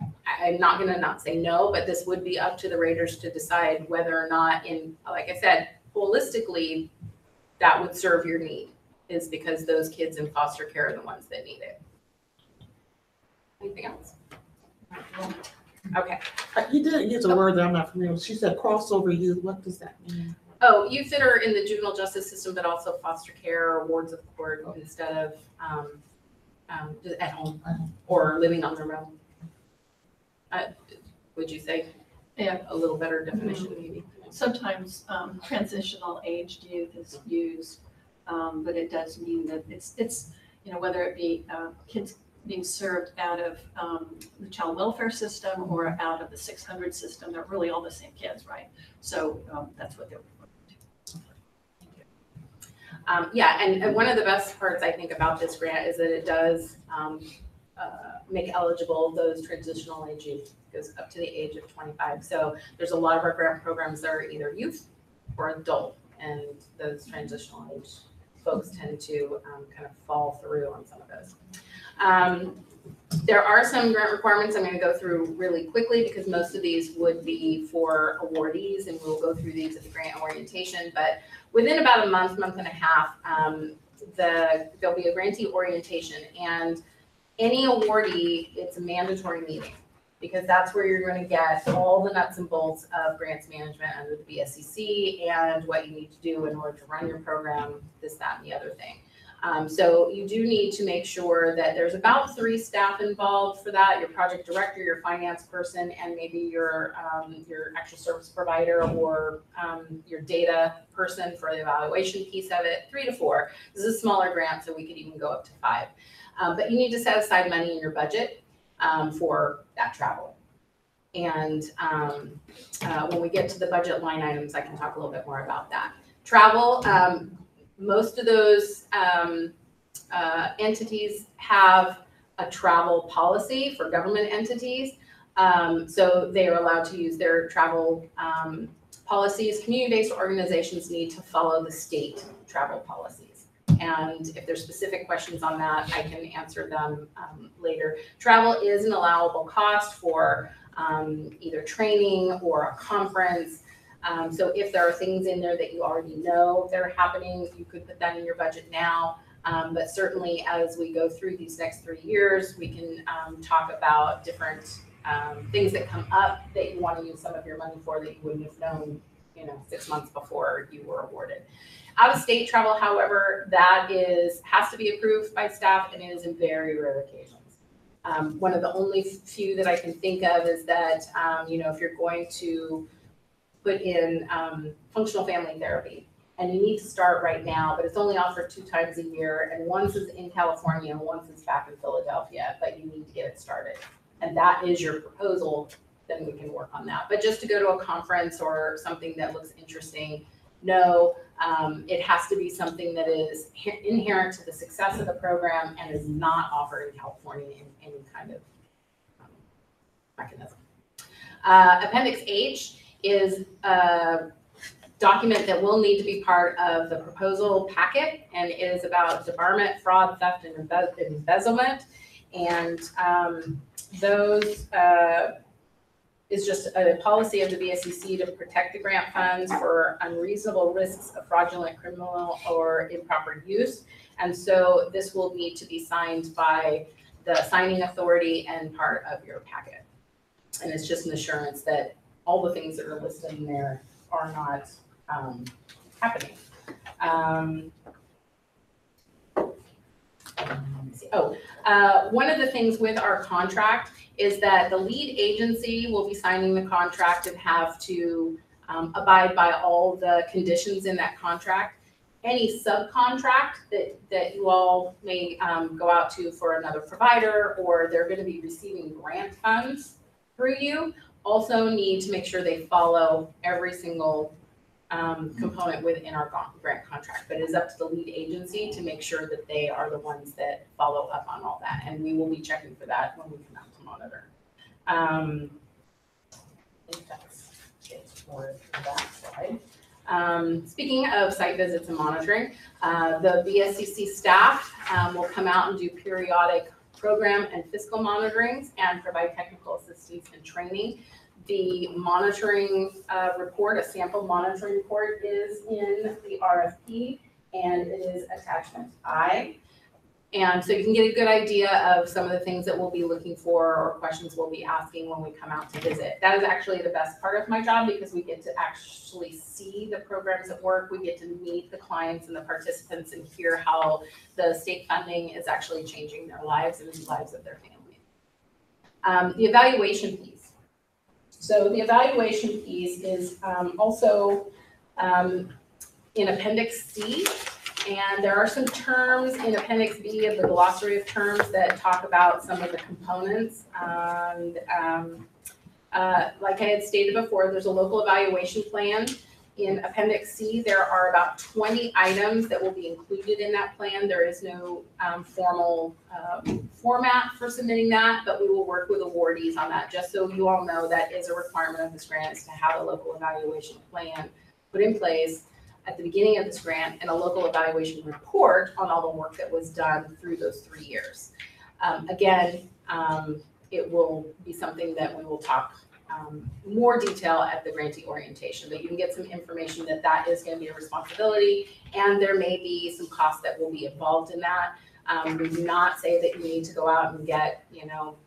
Speaker 1: not gonna not say no, but this would be up to the raters to decide whether or not, like I said, holistically, that would serve your need, is because those kids in foster care are the ones that need it. Anything else? Okay.
Speaker 6: You didn't use a word that I'm not familiar with. She said crossover youth. What does that mean?
Speaker 1: Oh, youth that are in the juvenile justice system, but also foster care or wards of court instead of at home or living on their own. Would you say?
Speaker 3: Yeah.
Speaker 1: A little better definition maybe?
Speaker 3: Sometimes transitional aged youth is used but it does mean that it's whether it be kids being served out of the child welfare system or out of the 600 system, they're really all the same kids, right? So that's what they're referring to.
Speaker 1: Yeah, and one of the best parts I think about this grant is that it does make eligible those transitional age youth, goes up to the age of 25. So there's a lot of our grant programs that are either youth or adult, and those transitional age folks tend to kind of fall through on some of those. There are some grant requirements I'm going to go through really quickly because most of these would be for awardees, and we'll go through these at the grant orientation. But within about a month and a half, there'll be a grantee orientation, and any awardee, it's a mandatory meeting because that's where you're going to get all the nuts and bolts of grants management under the BSCC and what you need to do in order to run your program, this, that, and the other thing. So you do need to make sure that there's about 3 staff involved for that: your project director, your finance person, and maybe your actual service provider or your data person for the evaluation piece of it. 3 to 4. This is a smaller grant, so we could even go up to 5. But you need to set aside money in your budget for that travel. And when we get to the budget line items, I can talk a little bit more about that. Travel, most of those entities have a travel policy for government entities. So they are allowed to use their travel policies. Community-based organizations need to follow the state travel policies. And if there's specific questions on that, I can answer them later. Travel is an allowable cost for either training or a conference. So if there are things in there that you already know that are happening, you could put that in your budget now. But certainly as we go through these next 3 years, we can talk about different things that come up that you want to use some of your money for that you wouldn't have known, 6 months before you were awarded. Out-of-state travel, however, that has to be approved by staff, and it is in very rare occasions. One of the only few that I can think of is that, if you're going to put in functional family therapy, and you need to start right now, but it's only offered 2 times a year, and once is in California and once is back in Philadelphia, but you need to get it started. And that is your proposal, then we can work on that. But just to go to a conference or something that looks interesting, no, it has to be something that is inherent to the success of the program and is not offered in California in any kind of mechanism. Appendix H is a document that will need to be part of the proposal packet, and it is about debarment, fraud, theft, and embezzlement. And those is just a policy of the BSCC to protect the grant funds for unreasonable risks of fraudulent, criminal, or improper use. And so this will need to be signed by the signing authority and part of your packet. And it's just an assurance that all the things that are listed in there are not happening. One of the things with our contract is that the lead agency will be signing the contract and have to abide by all the conditions in that contract. Any subcontract that you all may go out to for another provider, or they're going to be receiving grant funds through you, also need to make sure they follow every single component within our grant contract. But it is up to the lead agency to make sure that they are the ones that follow up on all that. And we will be checking for that when we come out to monitor. I think that's it for that slide. Speaking of site visits and monitoring, the BSCC staff will come out and do periodic program and fiscal monitorings and provide technical assistance and training. The monitoring report, a sample monitoring report, is in the RFP, and it is attachment I. And so you can get a good idea of some of the things that we'll be looking for or questions we'll be asking when we come out to visit. That is actually the best part of my job because we get to actually see the programs at work. We get to meet the clients and the participants and hear how the state funding is actually changing their lives and the lives of their families. The evaluation piece. So the evaluation piece is also in Appendix C. And there are some terms in Appendix B of the glossary of terms that talk about some of the components. Like I had stated before, there's a local evaluation plan. In Appendix C, there are about 20 items that will be included in that plan. There is no formal format for submitting that, but we will work with awardees on that, just so you all know that is a requirement of this grant, is to have a local evaluation plan put in place at the beginning of this grant and a local evaluation report on all the work that was done through those 3 years. It will be something that we will talk more detail at the grantee orientation, but you can get some information that that is going to be a responsibility, and there may be some costs that will be involved in that. We do not say that you need to go out and get,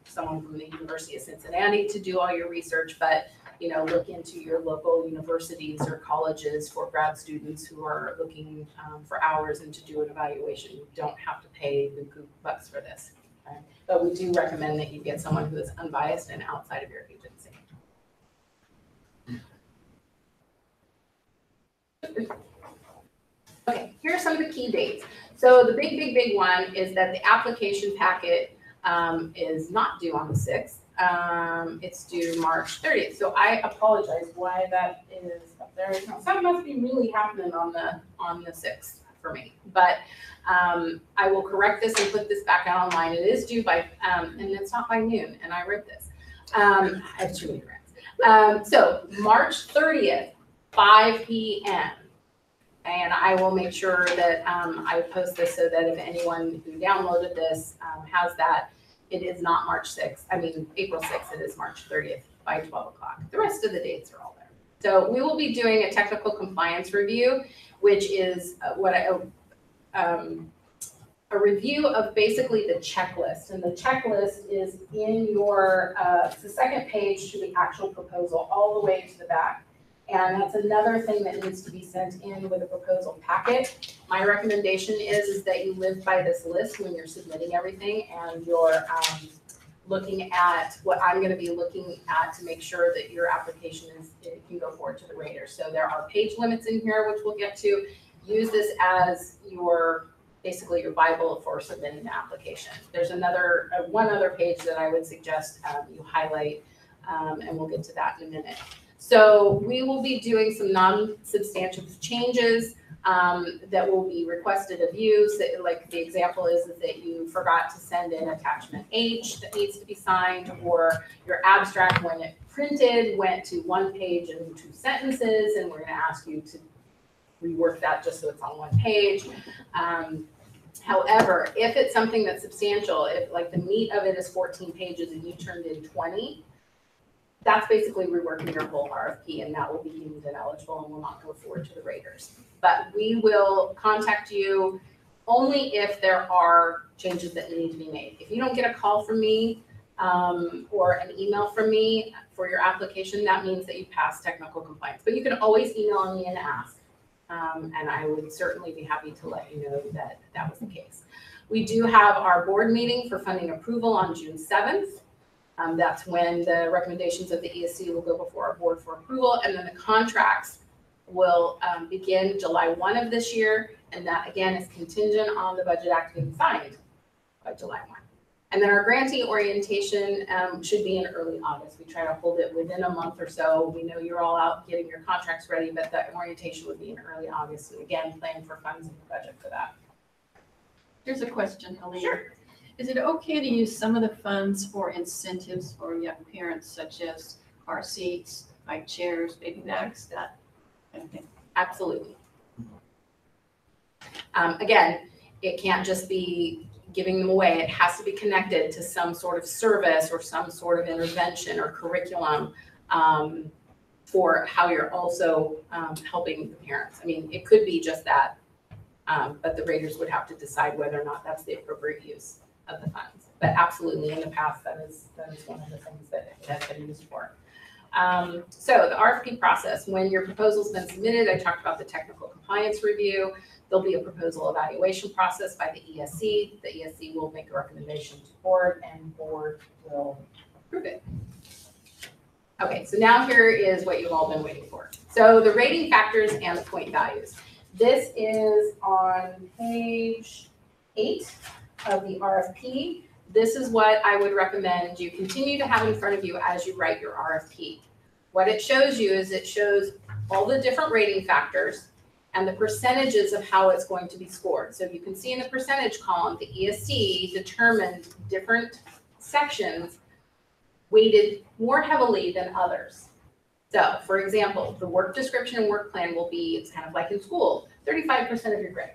Speaker 1: someone from the University of Cincinnati to do all your research, but, look into your local universities or colleges for grad students who are looking for hours and to do an evaluation. You don't have to pay the bucks for this. Okay? But we do recommend that you get someone who is unbiased and outside of your agency. Okay, here are some of the key dates. So the big one is that the application packet is not due on the 6th. It's due March 30th. So I apologize why that is up there. Something must be really happening on the 6th for me. But I will correct this and put this back out online. It is due by, and it's not by noon, and I wrote this. I have too many grants. So March 30th, 5 p.m. And I will make sure that I post this so that if anyone who downloaded this has that, it is not March 6th. I mean, April 6th, it is March 30th by 12 o'clock. The rest of the dates are all there. So we will be doing a technical compliance review, which is a review of basically the checklist. And the checklist is in your, it's the second page to the actual proposal, all the way to the back. And that's another thing that needs to be sent in with a proposal packet. My recommendation is that you live by this list when you're submitting everything, and you're looking at what I'm going to be looking at to make sure that your application can go forward to the rater. So there are page limits in here, which we'll get to. Use this as basically your Bible for submitting the application. There's one other page that I would suggest you highlight, and we'll get to that in a minute. So we will be doing some non-substantive changes that will be requested of you. So, like the example is that you forgot to send in attachment H that needs to be signed, or your abstract when it printed went to 1 page and 2 sentences, and we're going to ask you to rework that just so it's on 1 page. However, if it's something that's substantial, if like the meat of it is 14 pages and you turned in 20, that's basically reworking your whole RFP, and that will be deemed ineligible and will not go forward to the raters. But we will contact you only if there are changes that need to be made. If you don't get a call from me or an email from me for your application, that means that you passed technical compliance. But you can always email me and ask, and I would certainly be happy to let you know that that was the case. We do have our board meeting for funding approval on June 7th. That's when the recommendations of the ESC will go before our board for approval, and then the contracts will begin July 1 of this year, and that again is contingent on the Budget Act being signed by July 1. And then our grantee orientation should be in early August. We try to hold it within a month or so. We know you're all out getting your contracts ready, but that orientation would be in early August. So again, plan for funds in the budget for that.
Speaker 3: Here's a question, Helene.
Speaker 1: Sure.
Speaker 3: Is it okay to use some of the funds for incentives for young parents, such as car seats, bike chairs, baby bags, that kind of thing?
Speaker 1: Absolutely. Again, it can't just be giving them away. It has to be connected to some sort of service or some sort of intervention or curriculum for how you're also helping the parents. I mean, it could be just that, but the raters would have to decide whether or not that's the appropriate use of the funds. But absolutely, in the past, that is one of the things that it has been used for. So the RFP process, when your proposal's been submitted, I talked about the technical compliance review. There'll be a proposal evaluation process by the ESC. The ESC will make a recommendation to board, and board will approve it. Okay, so now here is what you've all been waiting for. So the rating factors and the point values. This is on page 8 of the RFP. This is what I would recommend you continue to have in front of you as you write your RFP. What it shows you is it shows all the different rating factors and the percentages of how it's going to be scored. So you can see in the percentage column, the ESC determined different sections weighted more heavily than others. So for example, the work description and work plan will be, it's kind of like in school, 35% of your grade,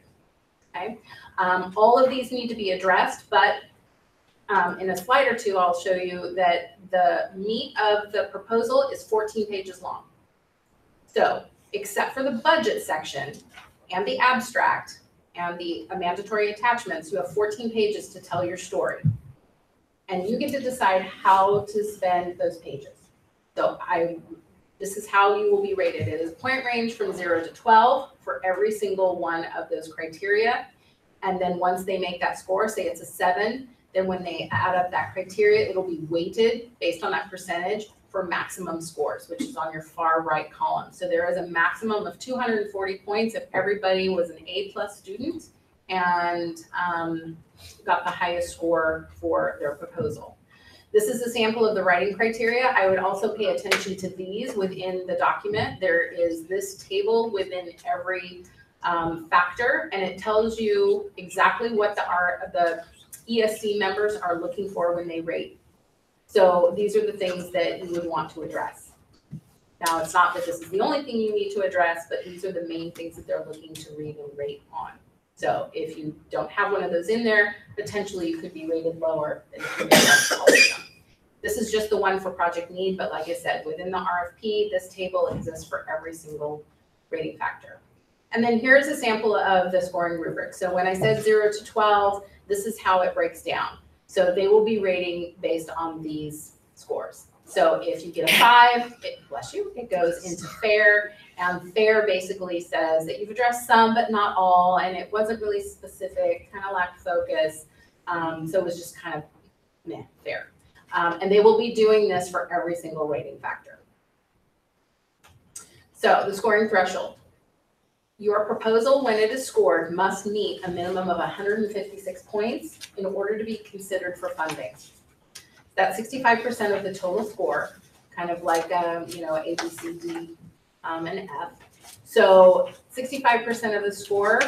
Speaker 1: okay? All of these need to be addressed, but in a slide or two, I'll show you that the meat of the proposal is 14 pages long. So except for the budget section and the abstract and the mandatory attachments, you have 14 pages to tell your story. And you get to decide how to spend those pages. So this is how you will be rated. It is a point range from 0 to 12 for every single one of those criteria. And then once they make that score, say it's a 7, then when they add up that criteria, it'll be weighted based on that percentage for maximum scores, which is on your far right column. So there is a maximum of 240 points if everybody was an A+ student and got the highest score for their proposal. This is a sample of the writing criteria. I would also pay attention to these within the document. There is this table within every factor, and it tells you exactly what the ESC members are looking for when they rate. So these are the things that you would want to address. Now, it's not that this is the only thing you need to address, but these are the main things that they're looking to read and rate on. So if you don't have one of those in there, potentially you could be rated lower than if you made all of them. This is just the one for project need, but like I said, within the RFP, this table exists for every single rating factor. And then here's a sample of the scoring rubric. So when I said 0 to 12, this is how it breaks down. So they will be rating based on these scores. So if you get a 5, bless you, it goes into fair. And fair basically says that you've addressed some, but not all, and it wasn't really specific, kind of lacked focus. So it was just kind of meh, fair. And they will be doing this for every single rating factor. So the scoring threshold. Your proposal, when it is scored, must meet a minimum of 156 points in order to be considered for funding. That's 65% of the total score, kind of like A, B, C, D, and F. So 65% of the score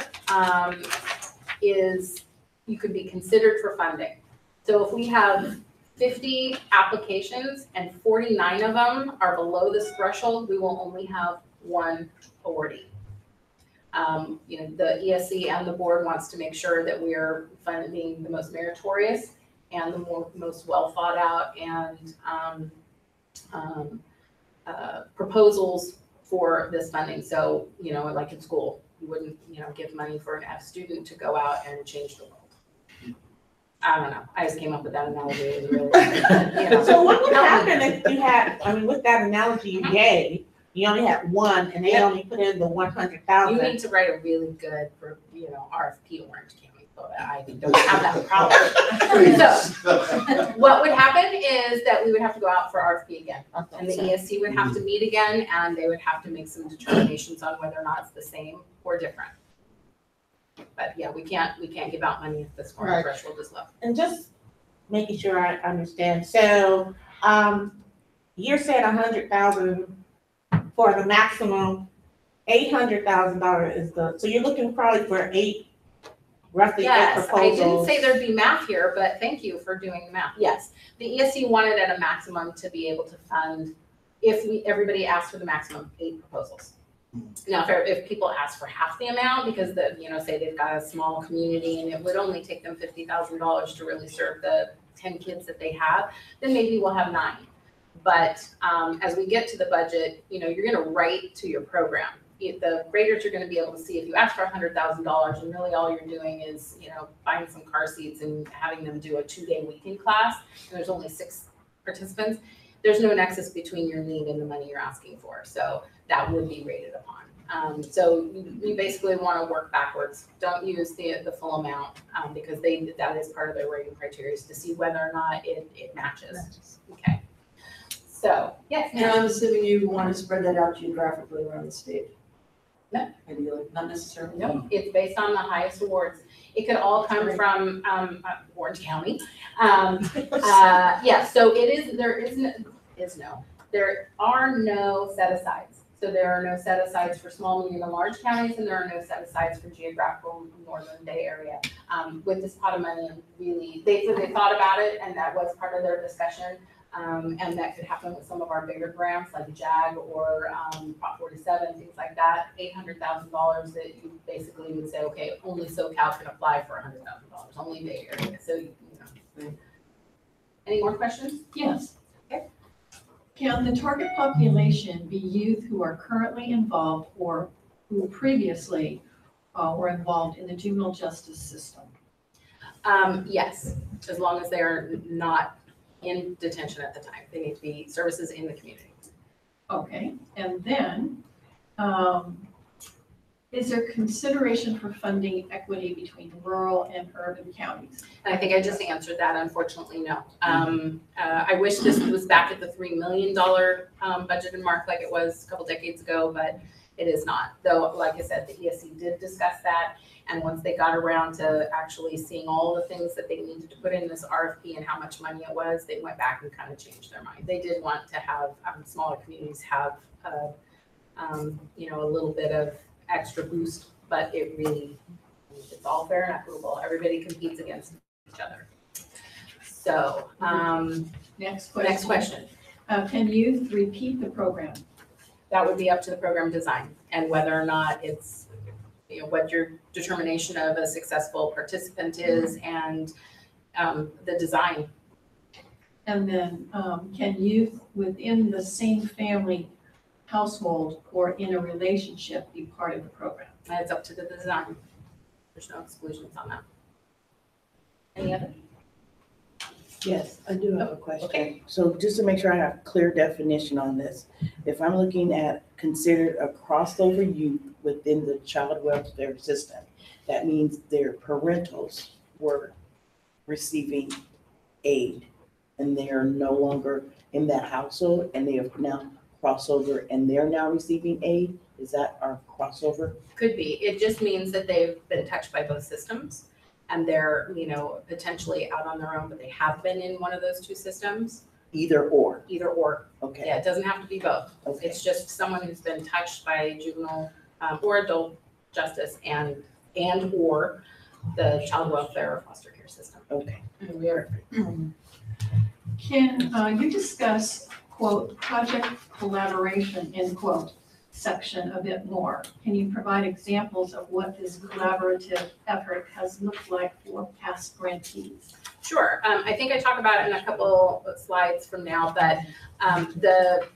Speaker 1: is you could be considered for funding. So if we have 50 applications and 49 of them are below this threshold, we will only have one awardee. The ESC and the board wants to make sure that we are funding the most meritorious and the most well thought out and proposals for this funding. So, like in school, you wouldn't, give money for an F student to go out and change the world. I don't know. I just came up with that analogy. It was really,
Speaker 6: So what would happen if you had, with that analogy you gave, you only had one and they only put in the 100,000?
Speaker 1: You need to write a really good, RFP orange, Cammy, so that I don't have that problem. So what would happen is that we would have to go out for RFP again.
Speaker 6: Okay,
Speaker 1: And the ESC would have to meet again, and they would have to make some determinations on whether or not it's the same or different. But yeah, we can't give out money if the scoring threshold is low.
Speaker 6: And just making sure I understand. So you're saying 100,000 for the maximum, $800,000 is so you're looking probably for roughly 8 proposals.
Speaker 1: I didn't say there'd be math here, but thank you for doing the math. Yes, the ESC wanted at a maximum to be able to fund, everybody asked for the maximum 8 proposals. Now, if people ask for half the amount because say they've got a small community and it would only take them $50,000 to really serve the 10 kids that they have, then maybe we'll have 9. But as we get to the budget, you're going to write to your program. The graders are going to be able to see if you ask for $100,000 and really all you're doing is, buying some car seats and having them do a 2-day weekend class, and there's only 6 participants. There's no nexus between your need and the money you're asking for. So that would be rated upon. So you basically want to work backwards. Don't use the full amount because that is part of their rating criteria, is to see whether or not it matches. Okay. So, yes.
Speaker 8: And I'm assuming you want to spread that out geographically around the state. Ideally, not necessarily.
Speaker 1: No, it's based on the highest awards. It could all come from Orange County. Yeah, so there are no set-asides. So there are no set-asides for small, medium, and large counties, and there are no set-asides for geographical Northern Bay area. With this pot of money, really, they thought about it, and that was part of their discussion. And that could happen with some of our bigger grants like JAG or Prop 47, things like that. $800,000 that you basically would say, okay, only SoCal can apply for $100,000, only Bay Area. So, you know. Any more questions?
Speaker 3: Yes.
Speaker 1: Okay.
Speaker 3: Can the target population be youth who are currently involved or who previously were involved in the juvenile justice system?
Speaker 1: Yes, as long as they're not in detention at the time. They need to be services in the community.
Speaker 3: Okay, and then, is there consideration for funding equity between rural and urban counties?
Speaker 1: And I think I just answered that, unfortunately, no. I wish this was back at the $3 million budgeted mark like it was a couple decades ago, but it is not. Though, like I said, the ESC did discuss that. And once they got around to actually seeing all the things that they needed to put in this RFP and how much money it was, they went back and kind of changed their mind. They did want to have smaller communities have, you know, a little bit of extra boost, but it really, it's all fair and equitable. Everybody competes against each other. So,
Speaker 3: Next question.
Speaker 1: next question.
Speaker 3: Can youth repeat the program?
Speaker 1: That would be up to the program design and whether or not it's, you know, what your determination of a successful participant is and the design.
Speaker 3: And then can youth within the same family household or in a relationship be part of the program?
Speaker 1: And it's up to the design. There's no exclusions on that. Any other?
Speaker 8: Yes, I do have a question.
Speaker 1: Okay.
Speaker 8: So just to make sure I have clear definition on this, if I'm looking at considered a crossover youth within the child welfare system, that means their parentals were receiving aid and they are no longer in that household and they have now crossover and they're now receiving aid. Is that our crossover?
Speaker 1: Could be. It just means that they've been touched by both systems and they're, you know, potentially out on their own, but they have been in one of those two systems.
Speaker 8: Either or.
Speaker 1: Either or.
Speaker 8: Okay.
Speaker 1: Yeah, it doesn't have to be both.
Speaker 8: Okay.
Speaker 1: It's just someone who's been touched by juvenile or adult justice and or the child welfare or foster care system.
Speaker 8: Okay.
Speaker 1: And we are,
Speaker 3: Can you discuss, quote, project collaboration, end quote, section a bit more? Can you provide examples of what this collaborative effort has looked like for past grantees?
Speaker 1: sure. I think I talk about it in a couple of slides from now, but the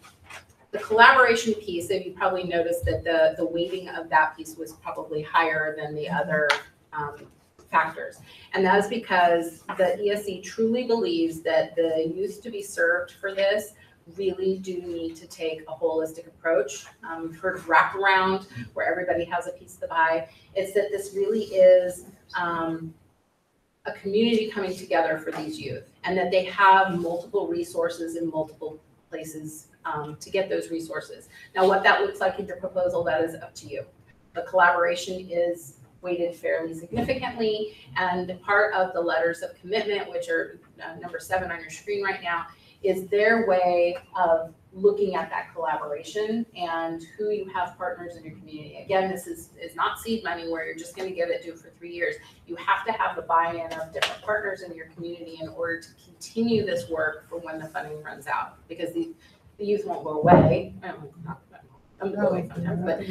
Speaker 1: collaboration piece, if you probably noticed that the weighting of that piece was probably higher than the other factors. And that is because the ESC truly believes that the youth to be served for this really do need to take a holistic approach. We've heard of wraparound, where everybody has a piece of the pie. It's that this really is a community coming together for these youth, and that they have multiple resources in multiple places to get those resources. Now, what that looks like in your proposal, that is up to you. The collaboration is weighted fairly significantly, and part of the letters of commitment, which are number 7 on your screen right now, is their way of looking at that collaboration and who you have partners in your community. Again, this is not seed money where you're just going to give it due for 3 years. You have to have the buy-in of different partners in your community in order to continue this work for when the funding runs out, because the youth won't go away. Go away sometimes, but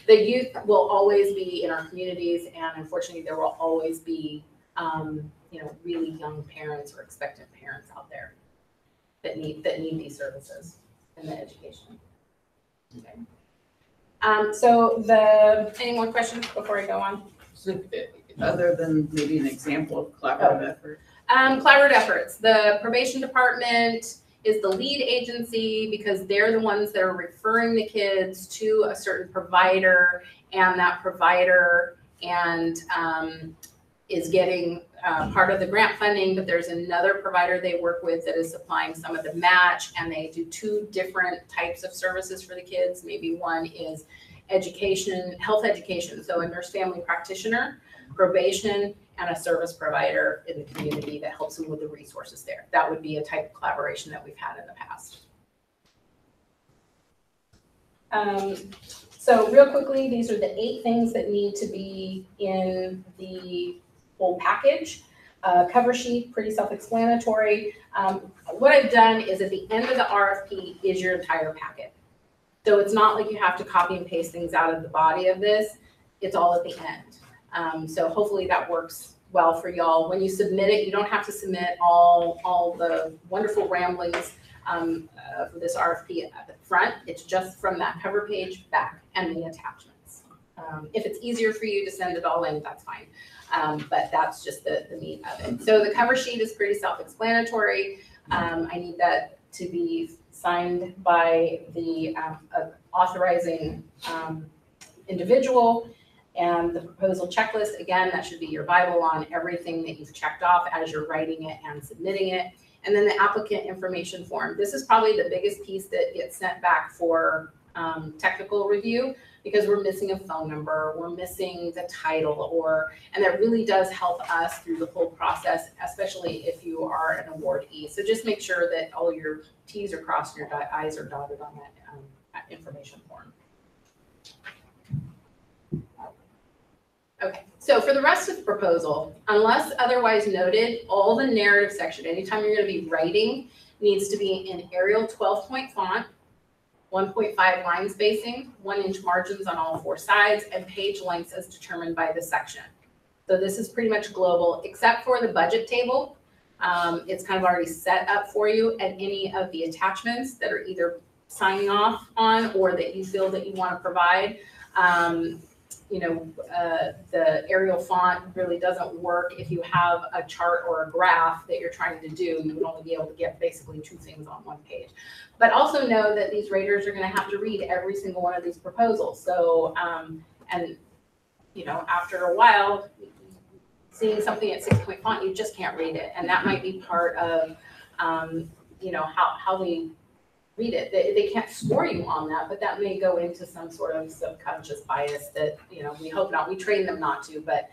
Speaker 1: the youth will always be in our communities, and unfortunately, there will always be really young parents or expectant parents out there that need these services and the education. Okay. Any more questions before I go on?
Speaker 4: So, other than maybe an example of collaborative effort?
Speaker 1: Collaborative efforts. The probation department is the lead agency because they're the ones that are referring the kids to a certain provider, and that provider is getting part of the grant funding, but there's another provider they work with that is supplying some of the match, and they do 2 different types of services for the kids. Maybe one is education, health education, so a nurse family practitioner, probation, and a service provider in the community that helps them with the resources there. That would be a type of collaboration that we've had in the past. So real quickly, these are the 8 things that need to be in the whole package. Cover sheet, pretty self-explanatory. What I've done is at the end of the RFP is your entire packet. So it's not like you have to copy and paste things out of the body of this. It's all at the end. So hopefully that works well for y'all. When you submit it, you don't have to submit all the wonderful ramblings for this RFP at the front. It's just from that cover page back and the attachments. If it's easier for you to send it all in, that's fine. But that's just the meat of it. So the cover sheet is pretty self-explanatory. I need that to be signed by the authorizing individual. And the proposal checklist, again, that should be your Bible on everything that you've checked off as you're writing it and submitting it. And then the applicant information form. This is probably the biggest piece that gets sent back for technical review, because we're missing a phone number, we're missing the title, and that really does help us through the whole process, especially if you are an awardee. So just make sure that all your T's are crossed and your I's are dotted on that information form. Okay, so for the rest of the proposal, unless otherwise noted, all the narrative section, anytime you're going to be writing, needs to be in Arial 12-point font, 1.5 line spacing, 1-inch margins on all 4 sides, and page lengths as determined by the section. So this is pretty much global, except for the budget table. It's kind of already set up for you, and any of the attachments that are either signing off on or that you feel that you want to provide. The Arial font really doesn't work if you have a chart or a graph that you're trying to do. You would only be able to get basically 2 things on 1 page. But also know that these raters are going to have to read every single one of these proposals. So, after a while, seeing something at 6-point font, you just can't read it. And that might be part of, how they read it. They can't score you on that, but that may go into some sort of subconscious bias that, we hope not. We train them not to, but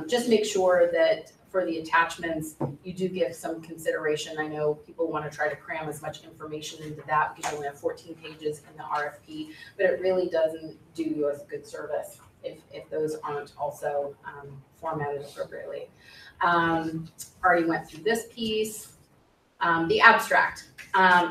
Speaker 1: just make sure that for the attachments, you do give some consideration. I know people want to try to cram as much information into that because you only have 14 pages in the RFP, but it really doesn't do you a good service if those aren't also formatted appropriately. Already went through this piece. The abstract.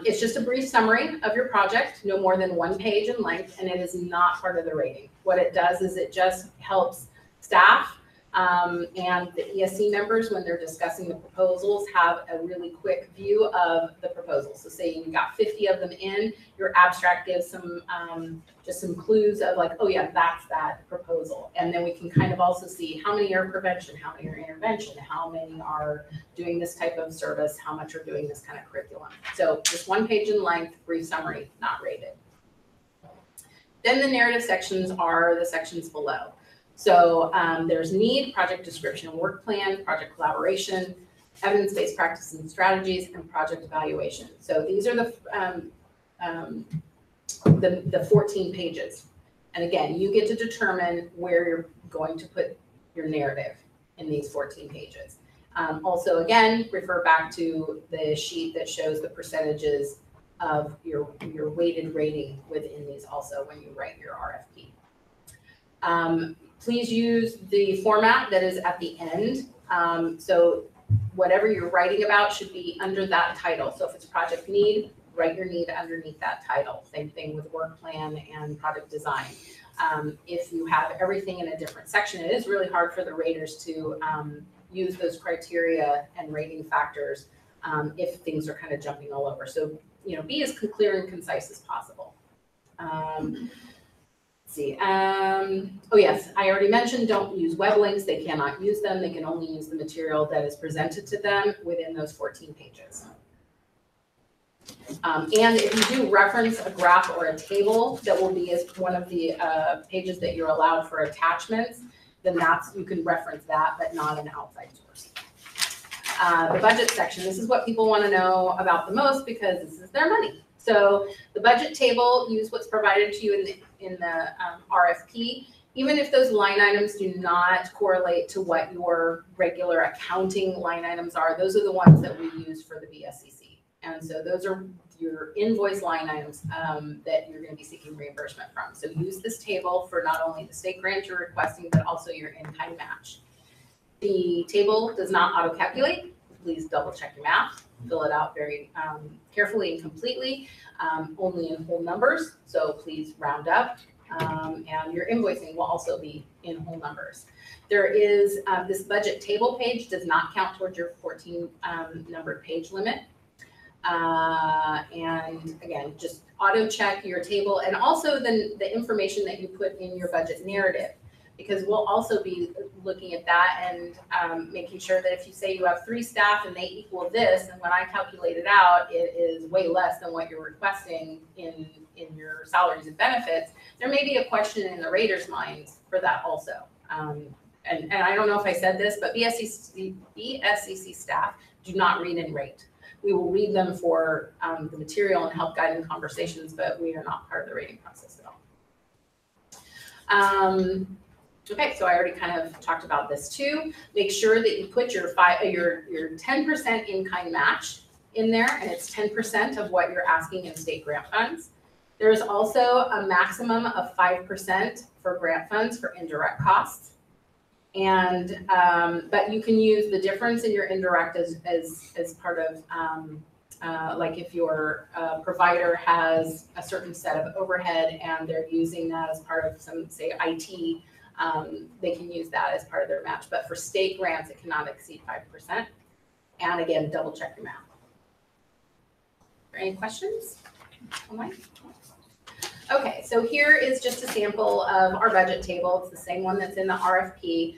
Speaker 1: It's just a brief summary of your project, no more than 1 page in length, and it is not part of the rating. What it does is it just helps staff and the ESC members, when they're discussing the proposals, have a really quick view of the proposal. So say you got 50 of them in, your abstract gives some just some clues of like, oh yeah, that's that proposal. And then we can kind of also see how many are prevention, how many are intervention, how many are doing this type of service, how much are doing this kind of curriculum. So just 1 page in length, brief summary, not rated. Then the narrative sections are the sections below. So there's need, project description, work plan, project collaboration, evidence-based practices and strategies, and project evaluation. So these are the 14 pages. And again, you get to determine where you're going to put your narrative in these 14 pages. Also, again, refer back to the sheet that shows the percentages of your weighted rating within these also when you write your RFP. Please use the format that is at the end. So whatever you're writing about should be under that title. So if it's project need, write your need underneath that title. Same thing with work plan and product design. If you have everything in a different section, it is really hard for the raters to use those criteria and rating factors if things are kind of jumping all over. So, be as clear and concise as possible. See. Oh yes, I already mentioned don't use web links. They cannot use them. They can only use the material that is presented to them within those 14 pages. And if you do reference a graph or a table that will be as one of the pages that you're allowed for attachments, then you can reference that, but not an outside source. The budget section, this is what people want to know about the most because this is their money. So the budget table, use what's provided to you in the RFP. Even if those line items do not correlate to what your regular accounting line items are, those are the ones that we use for the BSCC. And so those are your invoice line items that you're going to be seeking reimbursement from. So use this table for not only the state grant you're requesting, but also your in-kind match. The table does not auto-calculate. Please double check your math. Fill it out very carefully and completely, only in whole numbers. So please round up. And your invoicing will also be in whole numbers. There is this budget table page does not count towards your 14 numbered page limit. And again, just auto check your table and also the information that you put in your budget narrative, because we'll also be looking at that and making sure that if you say you have 3 staff and they equal this, and when I calculate it out, it is way less than what you're requesting in your salaries and benefits, there may be a question in the rater's minds for that also. And I don't know if I said this, but BSCC staff do not read and rate. We will read them for the material and help guide in conversations, but we are not part of the rating process at all. Okay, so I already kind of talked about this too. Make sure that you put your 10% in-kind match in there, and it's 10% of what you're asking in state grant funds. There's also a maximum of 5% for grant funds for indirect costs. And, but you can use the difference in your indirect as part of, like if your provider has a certain set of overhead and they're using that as part of some, say, IT, they can use that as part of their match. But for state grants, it cannot exceed 5%. And again, double check your math. Are there any questions? Okay, so here is just a sample of our budget table. It's the same one that's in the RFP.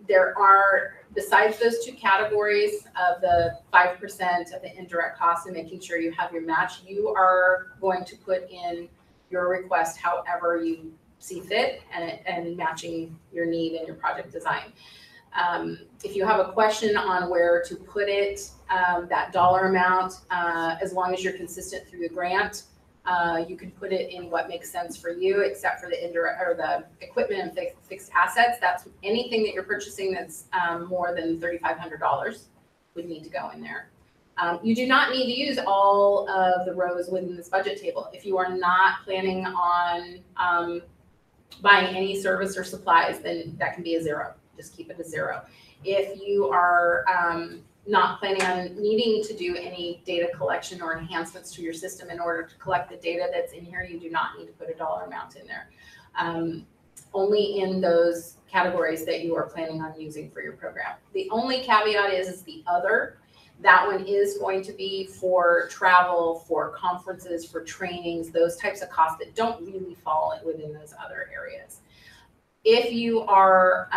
Speaker 1: There are, besides those 2 categories of the 5% of the indirect costs and making sure you have your match, you are going to put in your request however you see fit and matching your need and your project design. If you have a question on where to put it, that dollar amount, as long as you're consistent through the grant, you can put it in what makes sense for you, except for the indirect or the equipment and fixed assets. That's anything that you're purchasing that's more than $3,500 would need to go in there. You do not need to use all of the rows within this budget table. If you are not planning on buying any service or supplies, then that can be a 0. Just keep it a 0. If you are not planning on needing to do any data collection or enhancements to your system in order to collect the data that's in here, you do not need to put a dollar amount in there. Only in those categories that you are planning on using for your program. The only caveat is the other. That one is going to be for travel, for conferences, for trainings, those types of costs that don't really fall within those other areas. If you are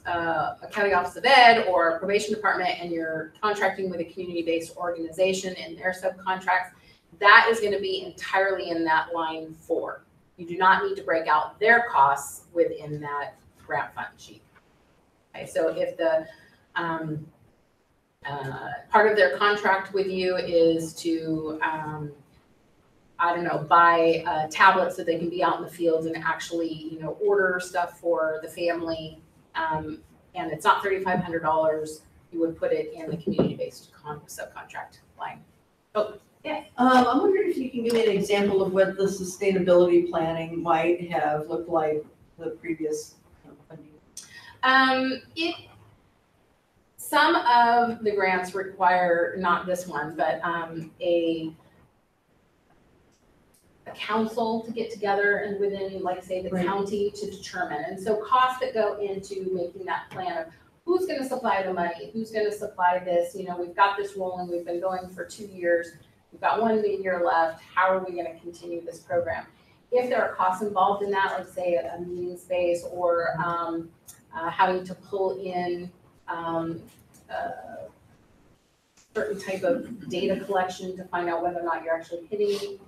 Speaker 1: a county office of ed or a probation department and you're contracting with a community-based organization and their subcontracts, that is going to be entirely in that line 4. You do not need to break out their costs within that grant fund sheet. Okay, so if the part of their contract with you is to, I don't know, buy a tablet so they can be out in the fields and actually, order stuff for the family, and it's not $3,500, you would put it in the community-based subcontract line. Oh, yeah.
Speaker 9: I'm wondering if you can give me an example of what the sustainability planning might have looked like the previous funding.
Speaker 1: Some of the grants require, not this one, but a council to get together and within, like, say, the county to determine. And so costs that go into making that plan of who's going to supply the money, who's going to supply this, we've got this rolling, we've been going for 2 years, we've got 1 year left, how are we going to continue this program? If there are costs involved in that, like say a meeting space or having to pull in certain type of data collection to find out whether or not you're actually hitting,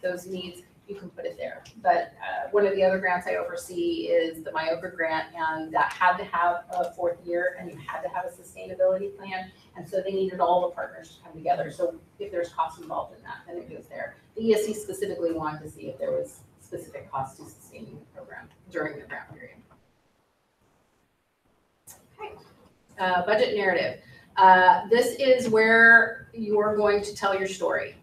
Speaker 1: those needs, you can put it there. But one of the other grants I oversee is the MIOCA grant, and that had to have a 4th year, and you had to have a sustainability plan. And so they needed all the partners to come together. So if there's cost involved in that, then it goes there. The ESC specifically wanted to see if there was specific cost to sustaining the program during the grant period. Okay, budget narrative. This is where you're going to tell your story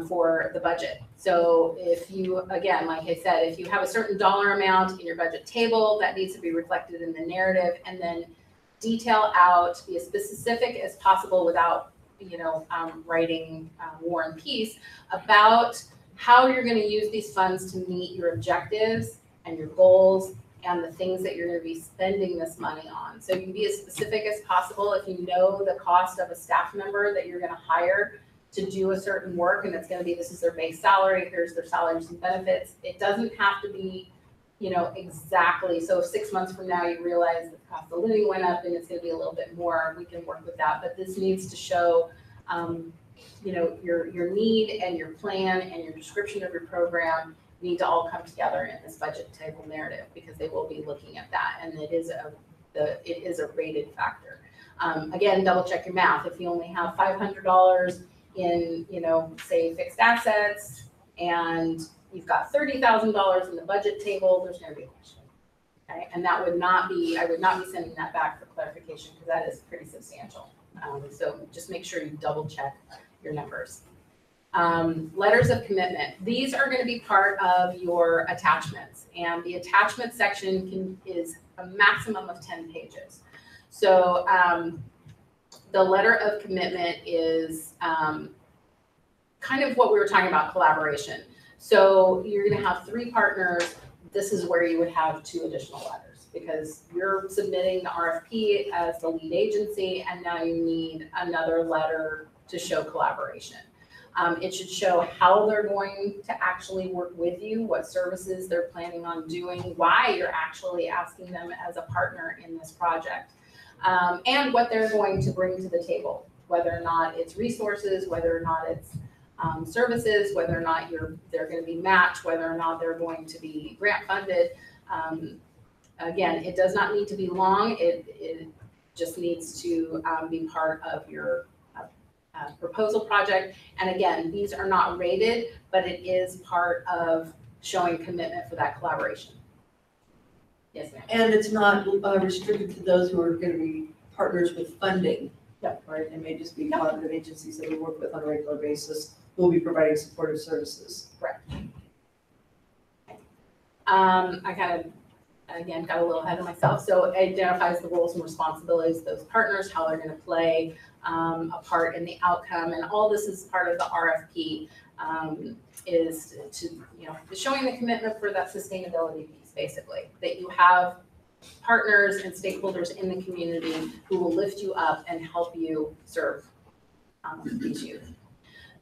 Speaker 1: for the budget. So if you, again, like I said, if you have a certain dollar amount in your budget table, that needs to be reflected in the narrative, and then detail out, be as specific as possible without, writing War and Peace about how you're going to use these funds to meet your objectives and your goals and the things that you're going to be spending this money on. So you can be as specific as possible. If you know the cost of a staff member that you're going to hire to do a certain work, and it's going to be, this is their base salary, here's their salaries and benefits. It doesn't have to be, exactly. So if 6 months from now you realize the cost of living went up and it's going to be a little bit more, we can work with that. But this needs to show, your need and your plan and your description of your program need to all come together in this budget table narrative, because they will be looking at that, and it is a rated factor. Again, double check your math. If you only have $500 in, say, fixed assets, and you've got $30,000 in the budget table, there's going to be a question. Okay, and that would not be, I would not be sending that back for clarification, because that is pretty substantial. So just make sure you double check your numbers. Letters of commitment. These are going to be part of your attachments, and the attachment section is a maximum of 10 pages. So the letter of commitment is kind of what we were talking about, collaboration. So you're going to have 3 partners. This is where you would have 2 additional letters, because you're submitting the RFP as the lead agency, and now you need another letter to show collaboration. It should show how they're going to actually work with you, what services they're planning on doing, why you're actually asking them as a partner in this project, and what they're going to bring to the table, whether or not it's resources, whether or not it's services, whether or not they're going to be matched, whether or not they're going to be grant funded. Again, it does not need to be long. It just needs to be part of your proposal project. And again, these are not rated, but it is part of showing commitment for that collaboration. Yes, ma'am.
Speaker 9: And it's not restricted to those who are going to be partners with funding.
Speaker 1: Yep.
Speaker 9: Right, it may just be collaborative agencies that we work with on a regular basis who will be providing supportive services.
Speaker 1: Correct. I kind of, again, got a little ahead of myself. So it identifies the roles and responsibilities of those partners, how they're going to play a part in the outcome, and all this is part of the RFP, is to, showing the commitment for that sustainability piece, basically, that you have partners and stakeholders in the community who will lift you up and help you serve these youth.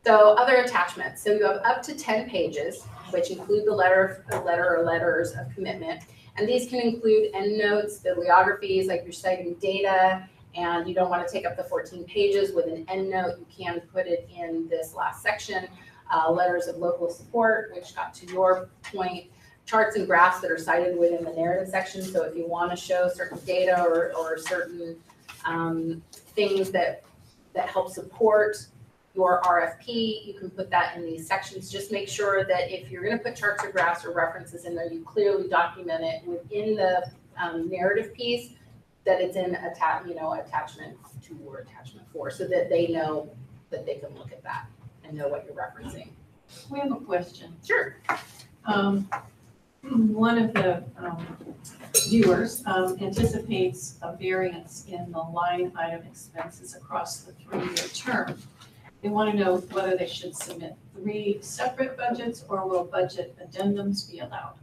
Speaker 1: So other attachments. So you have up to 10 pages, which include the letter or letters of commitment. And these can include endnotes, bibliographies, like you're citing data, and you don't want to take up the 14 pages with an endnote. You can put it in this last section. Letters of local support, which got to your point. Charts and graphs that are cited within the narrative section. So if you want to show certain data or certain things that help support your RFP, you can put that in these sections. Just make sure that if you're going to put charts or graphs or references in there, you clearly document it within the narrative piece, that it's in attachment 2 or attachment 4, so that they know that they can look at that and know what you're referencing.
Speaker 3: We have a question.
Speaker 1: Sure.
Speaker 3: One of the viewers anticipates a variance in the line item expenses across the 3-year term. They want to know whether they should submit 3 separate budgets, or will budget addendums be allowed?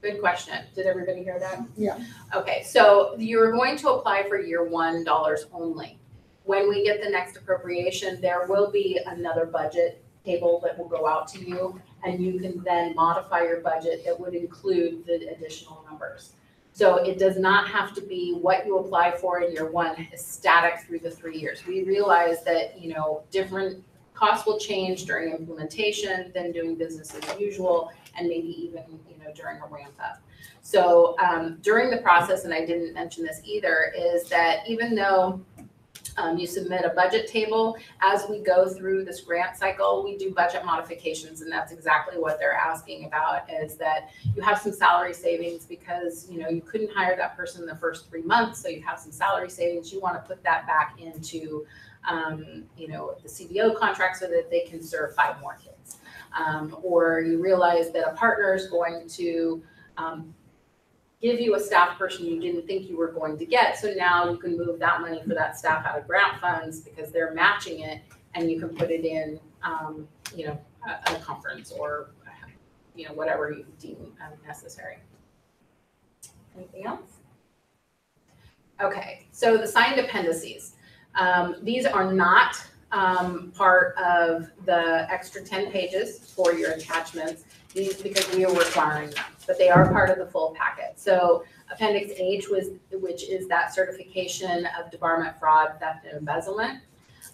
Speaker 1: Good question. Did everybody hear that?
Speaker 6: Yeah.
Speaker 1: Okay, so you're going to apply for year 1 dollars only. When we get the next appropriation, there will be another budget table that will go out to you, and you can then modify your budget that would include the additional numbers. So it does not have to be what you apply for in year 1 is static through the 3 years. We realize that, different costs will change during implementation, then doing business as usual, and maybe even, during a ramp up. So during the process, and I didn't mention this either, is that even though you submit a budget table, as we go through this grant cycle, we do budget modifications, and that's exactly what they're asking about, is that you have some salary savings because, you couldn't hire that person in the first 3 months, so you have some salary savings. You want to put that back into, the CBO contract so that they can serve 5 more kids. Or you realize that a partner is going to give you a staff person you didn't think you were going to get. So now you can move that money for that staff out of grant funds because they're matching it, and you can put it in, a conference or, whatever you deem necessary. Anything else? Okay, so the signed appendices. These are not part of the extra 10 pages for your attachments, these because we are requiring them, but they are part of the full packet. So Appendix H, which is that certification of debarment, fraud, theft, and embezzlement,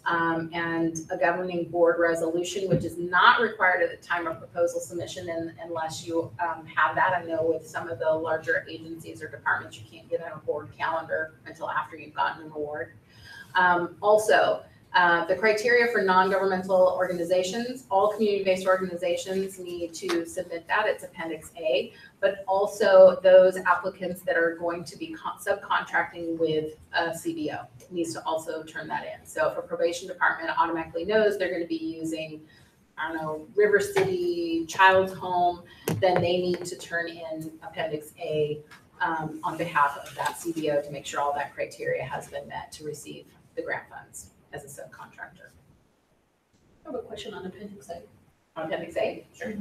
Speaker 1: and a governing board resolution, which is not required at the time of proposal submission unless you have that. I know with some of the larger agencies or departments, you can't get on a board calendar until after you've gotten an award. Also, the criteria for non-governmental organizations, all community-based organizations need to submit that. It's Appendix A, but also those applicants that are going to be subcontracting with a CBO needs to also turn that in. So if a probation department automatically knows they're going to be using, River City Child's Home, then they need to turn in Appendix A on behalf of that CBO to make sure all that criteria has been met to receive the grant funds as a subcontractor.
Speaker 10: I have a question on Appendix A.
Speaker 1: On Appendix A? Sure.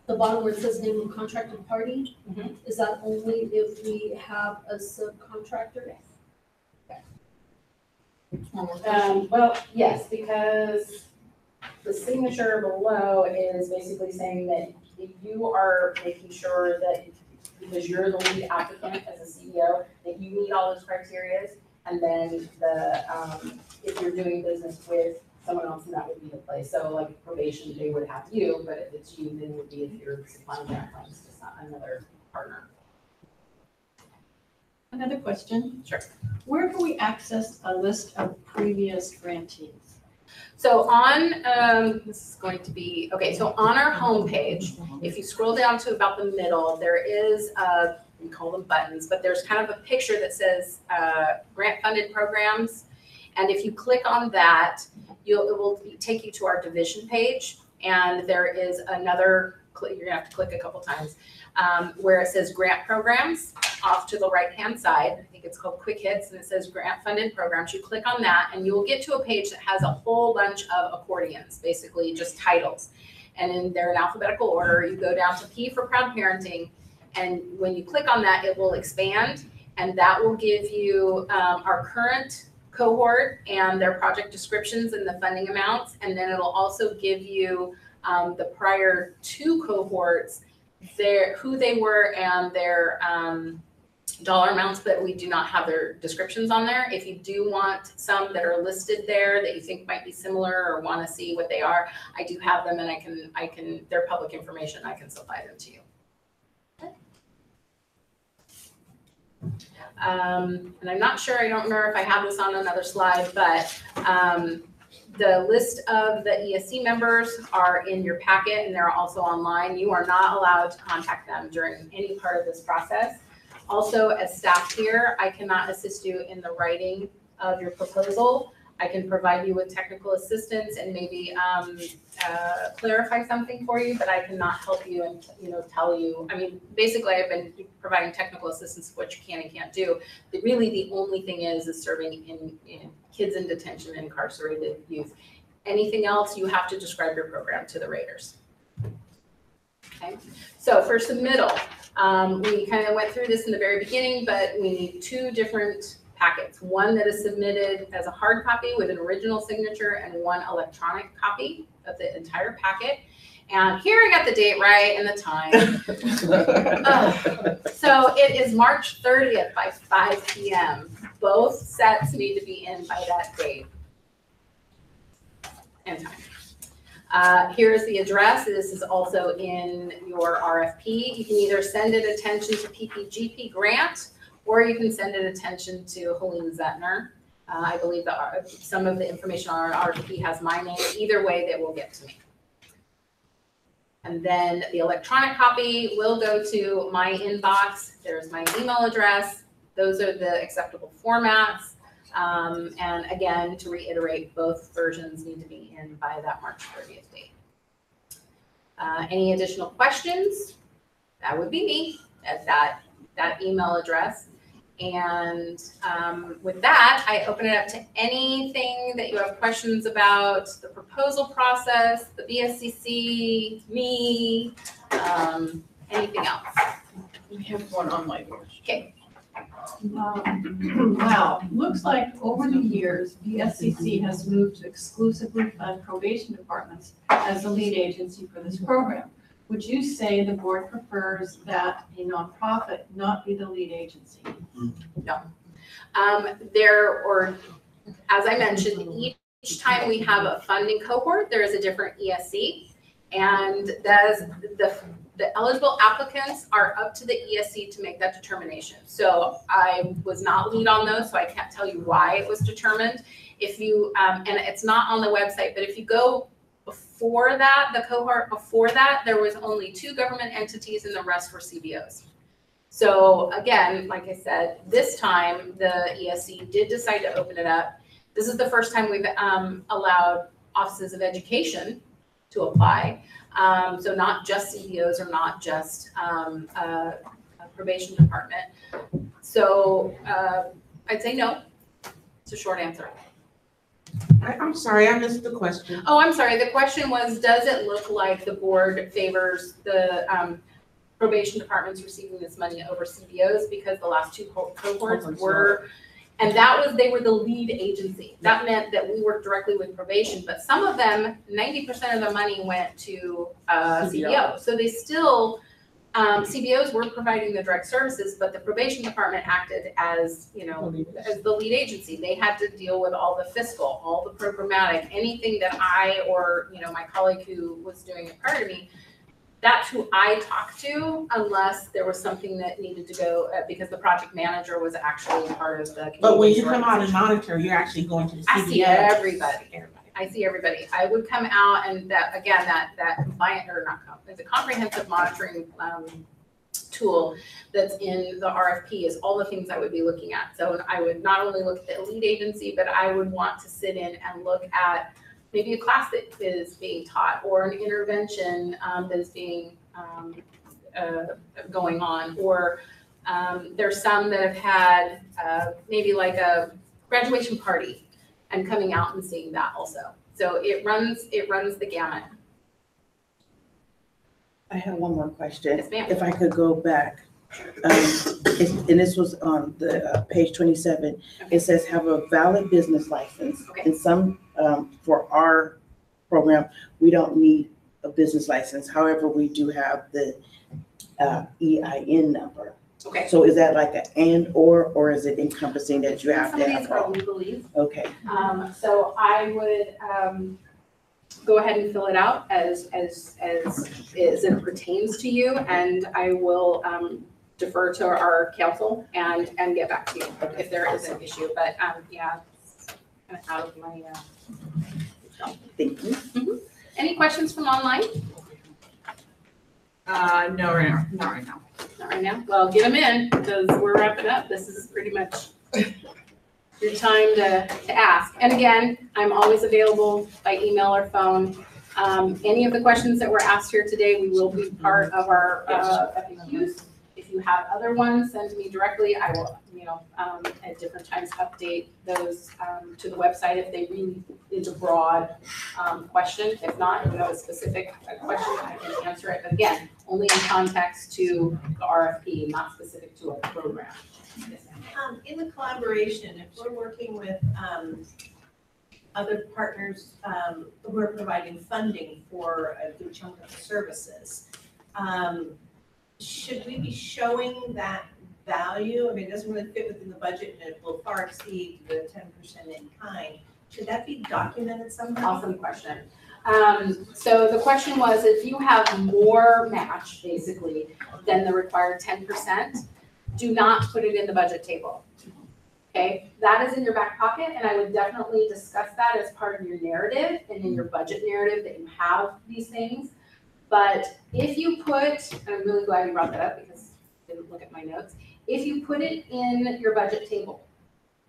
Speaker 10: The bottom where it says name of contracted party,
Speaker 1: Mhm.
Speaker 10: is that only if we have a subcontractor?
Speaker 1: Well, yes, because the signature below is basically saying that you are making sure that because you're the lead applicant as a CEO, that you meet all those criteria. And then if you're doing business with someone else, then that would be the place. So like probation, they would have you, but if it's you, then it would be if you're supplying grant funds to another partner.
Speaker 3: Another question.
Speaker 1: Sure.
Speaker 3: Where can we access a list of previous grantees?
Speaker 1: So on, this is going to be, okay, so on our homepage, if you scroll down to about the middle, there is we call them buttons, but there's kind of a picture that says grant funded programs. And if you click on that, it will take you to our division page. And there is another, you're gonna have to click a couple times, where it says grant programs off to the right-hand side. I think it's called Quick Hits, and it says grant funded programs. You click on that and you will get to a page that has a whole bunch of accordions, basically just titles. And they're in alphabetical order. You go down to P for Proud Parenting. And when you click on that, it will expand, and that will give you our current cohort and their project descriptions and the funding amounts. And then it'll also give you the prior 2 cohorts, who they were and their dollar amounts, but we do not have their descriptions on there. If you do want some that are listed there that you think might be similar or want to see what they are, I do have them, and I can they're public information. I can supply them to you. And I'm not sure, I don't remember if I have this on another slide, but the list of the ESC members are in your packet, and they're also online. You are not allowed to contact them during any part of this process. Also, as staff here, I cannot assist you in the writing of your proposal. I can provide you with technical assistance and maybe clarify something for you, but I cannot help you and tell you. I mean, basically, I've been providing technical assistance for what you can and can't do. Really, the only thing is serving in kids in detention and incarcerated youth. Anything else, you have to describe your program to the raters. Okay, so for submittal, we kind of went through this in the very beginning, but we need 2 different packets. One that is submitted as a hard copy with an original signature, and one electronic copy of the entire packet. And here I got the date right and the time. So it is March 30th by 5 p.m. Both sets need to be in by that date and time. Here's the address. This is also in your RFP. You can either send it attention to PPGP Grant, or you can send it attention to Helene Zettner. I believe that some of the information on our RFP has my name. Either way, they will get to me. And then the electronic copy will go to my inbox. There's my email address. Those are the acceptable formats. And again, to reiterate, both versions need to be in by that March 30th date. Any additional questions? That would be me at that email address. And with that, I open it up to anything that you have questions about, the proposal process, the BSCC, me, anything else.
Speaker 3: We have one online.
Speaker 1: Okay.
Speaker 3: Wow, looks like over the years, BSCC has moved to exclusively fund probation departments as the lead agency for this program. Would you say the board prefers that a nonprofit not be the lead agency?
Speaker 1: No. As I mentioned, each time we have a funding cohort, there is a different ESC, and the eligible applicants are up to the ESC to make that determination. So I was not lead on those, so I can't tell you why it was determined. If you, and it's not on the website, but if you go before that, the cohort before that, there was only 2 government entities and the rest were CBOs. So again, like I said, this time the ESC did decide to open it up. This is the first time we've allowed offices of education to apply. So not just CBOs or not just a probation department. So I'd say no. It's a short answer.
Speaker 6: I'm sorry, I missed the question.
Speaker 1: Oh, I'm sorry. The question was, does it look like the board favors the probation departments receiving this money over CBOs? Because the last 2 cohorts were, and they were the lead agency. That meant that we worked directly with probation, but some of them, 90% of the money went to CBO. So they still, CBOs were providing the direct services, but the probation department acted as, as the lead agency. They had to deal with all the fiscal, all the programmatic, anything that I or, my colleague who was doing it prior to me, that's who I talked to, unless there was something that needed to go, because the project manager was actually part of the.
Speaker 6: But when you come out and monitor, you're actually going to the CBO.
Speaker 1: I see everybody. I see everybody. I would come out and that compliant or not, it's a comprehensive monitoring tool that's in the RFP is all the things I would be looking at. So I would not only look at the lead agency, but I would want to sit in and look at maybe a class that is being taught or an intervention that is being going on, or there's some that have had maybe like a graduation party and coming out and seeing that also. So it runs the gamut.
Speaker 8: I have one more question.
Speaker 1: Yes, ma'am.
Speaker 8: If I could go back, and this was on the page 27.
Speaker 1: Okay.
Speaker 8: It says have a valid business license.
Speaker 1: Okay.
Speaker 8: And some, for our program, we don't need a business license. However, we do have the EIN number.
Speaker 1: Okay.
Speaker 8: So is that like an and or is it encompassing that you have
Speaker 1: Some
Speaker 8: to
Speaker 1: of
Speaker 8: have?
Speaker 1: these are legalese.
Speaker 8: Okay.
Speaker 1: So I would go ahead and fill it out as it pertains to you, and I will defer to our counsel and get back to you if there is an issue. But yeah, it's kind of out of my.
Speaker 8: Thank you.
Speaker 1: Mm-hmm. Any questions from online?
Speaker 4: No, right now, not right now.
Speaker 1: Not right now. Well, get them in because we're wrapping up. This is pretty much your time to ask. And again, I'm always available by email or phone. Any of the questions that were asked here today, we will be part of our FAQs. If you have other ones, send to me directly. I will, at different times update those to the website if they really is a broad question. If not, if you have a specific question, I can answer it. But again, only in context to the RFP, not specific to a program.
Speaker 9: In the collaboration, if we're working with other partners who are providing funding for a good chunk of the services, should we be showing that value? I mean, it doesn't really fit within the budget and it will far exceed the 10% in kind. Should that be documented somehow?
Speaker 1: Awesome question. So the question was, if you have more match, basically, than the required 10%, do not put it in the budget table. Okay, that is in your back pocket, and I would definitely discuss that as part of your narrative and in your budget narrative that you have these things. But if you put, and I'm really glad you brought that up because I didn't look at my notes. If you put it in your budget table,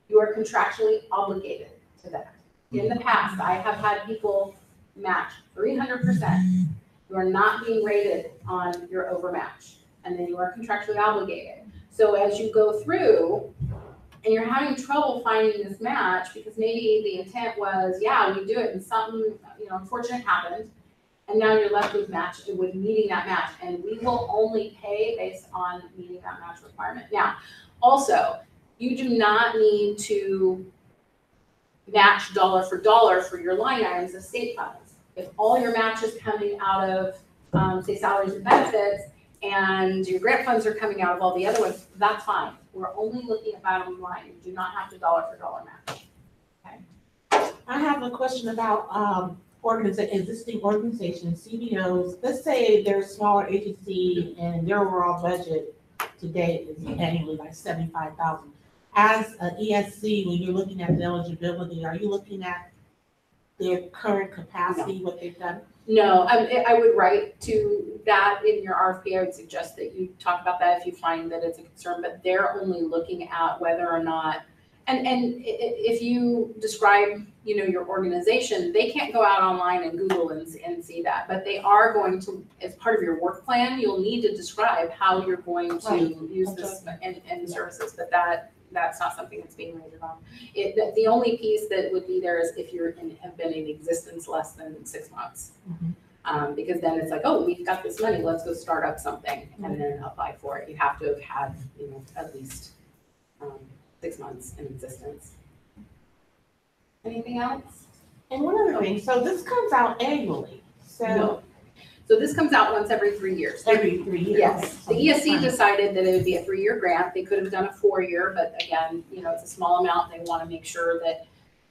Speaker 1: you are contractually obligated to that. In the past, I have had people match 300%. You are not being rated on your overmatch, and then you are contractually obligated. So as you go through, and you're having trouble finding this match because maybe the intent was, yeah, we do it, and something, unfortunate happened, and now you're left with meeting that match, and we will only pay based on meeting that match requirement. Now, also, you do not need to match dollar for your line items of state funds. If all your match is coming out of, say, salaries and benefits, and your grant funds are coming out of all the other ones, that's fine. We're only looking at bottom line. You do not have to dollar for dollar match. Okay.
Speaker 6: I have a question about existing organizations, CBOs. Let's say they're a smaller agency and their overall budget today is annually like $75,000. As an ESC, when you're looking at the eligibility, are you looking at their current capacity, what they've done?
Speaker 1: No, I would write to that in your RFP. I would suggest that you talk about that if you find that it's a concern, but they're only looking at whether or not, and if you describe, your organization, they can't go out online and Google and see that, but they are going to, as part of your work plan, you'll need to describe how you're going to use this and services, but that's not something that's being rated on. The only piece that would be there is if you have been in existence less than 6 months. Mm-hmm. Because then it's like, oh, we've got this money, let's go start up something and then apply for it. You have to have had, at least 6 months in existence. Anything else?
Speaker 6: And one other thing, so this comes out annually.
Speaker 1: No. So this comes out once every 3 years.
Speaker 6: Every 3 years.
Speaker 1: Yes, the ESC decided that it would be a 3-year grant. They could have done a 4-year, but again, it's a small amount. They want to make sure that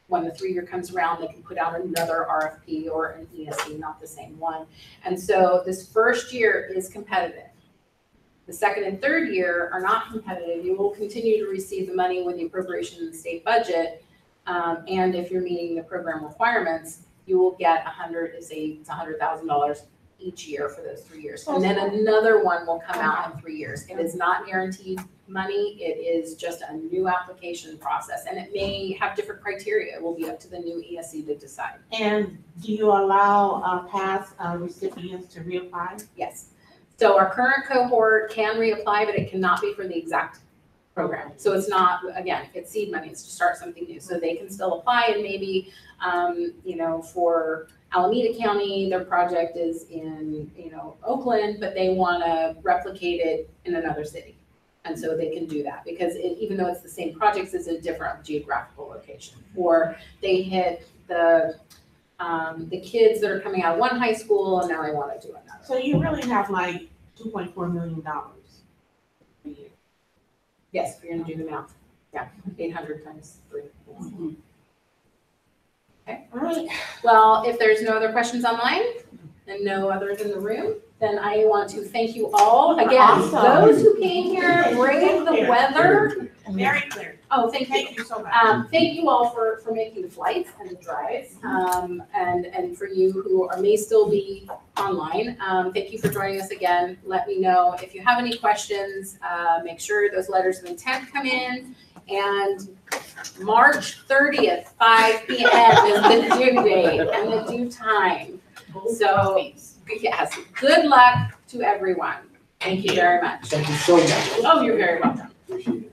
Speaker 1: when the 3-year comes around, they can put out another RFP or an ESC, not the same one. And so this first year is competitive. The second and third year are not competitive. You will continue to receive the money with the appropriation in the state budget. And if you're meeting the program requirements, you will get $100,000 each year for those 3 years. And then another one will come out in 3 years. It is not guaranteed money. It is just a new application process. And it may have different criteria. It will be up to the new ESC to decide.
Speaker 6: And do you allow past recipients to reapply?
Speaker 1: Yes. So our current cohort can reapply, but it cannot be for the exact program. So it's not, again, it's seed money. It's to start something new. So they can still apply, and maybe, for Alameda County, their project is in, Oakland, but they want to replicate it in another city. And so they can do that because even though it's the same projects, it's a different geographical location. Or they hit the kids that are coming out of one high school and now they want to do another.
Speaker 6: So you really have like $2.4 million a year.
Speaker 1: Yes, if you're going to do the math. Yeah, 800 times 3.
Speaker 6: Mm-hmm.
Speaker 1: Okay.
Speaker 6: All right.
Speaker 1: Well, if there's no other questions online and no others in the room, then I want to thank you all. Again,
Speaker 6: Awesome.
Speaker 1: Those who came here, braved the weather.
Speaker 6: Very clear.
Speaker 1: Oh, thank you.
Speaker 6: Thank you so much.
Speaker 1: Thank you all for making the flights and the drives, and for you who may still be online. Thank you for joining us again. Let me know if you have any questions. Make sure those letters of intent come in. And March 30th, 5 p.m. is the due date and the due time. So, yes, good luck to everyone. Thank you very much.
Speaker 7: Thank you so much.
Speaker 1: Oh, you're very welcome.
Speaker 7: Appreciate it.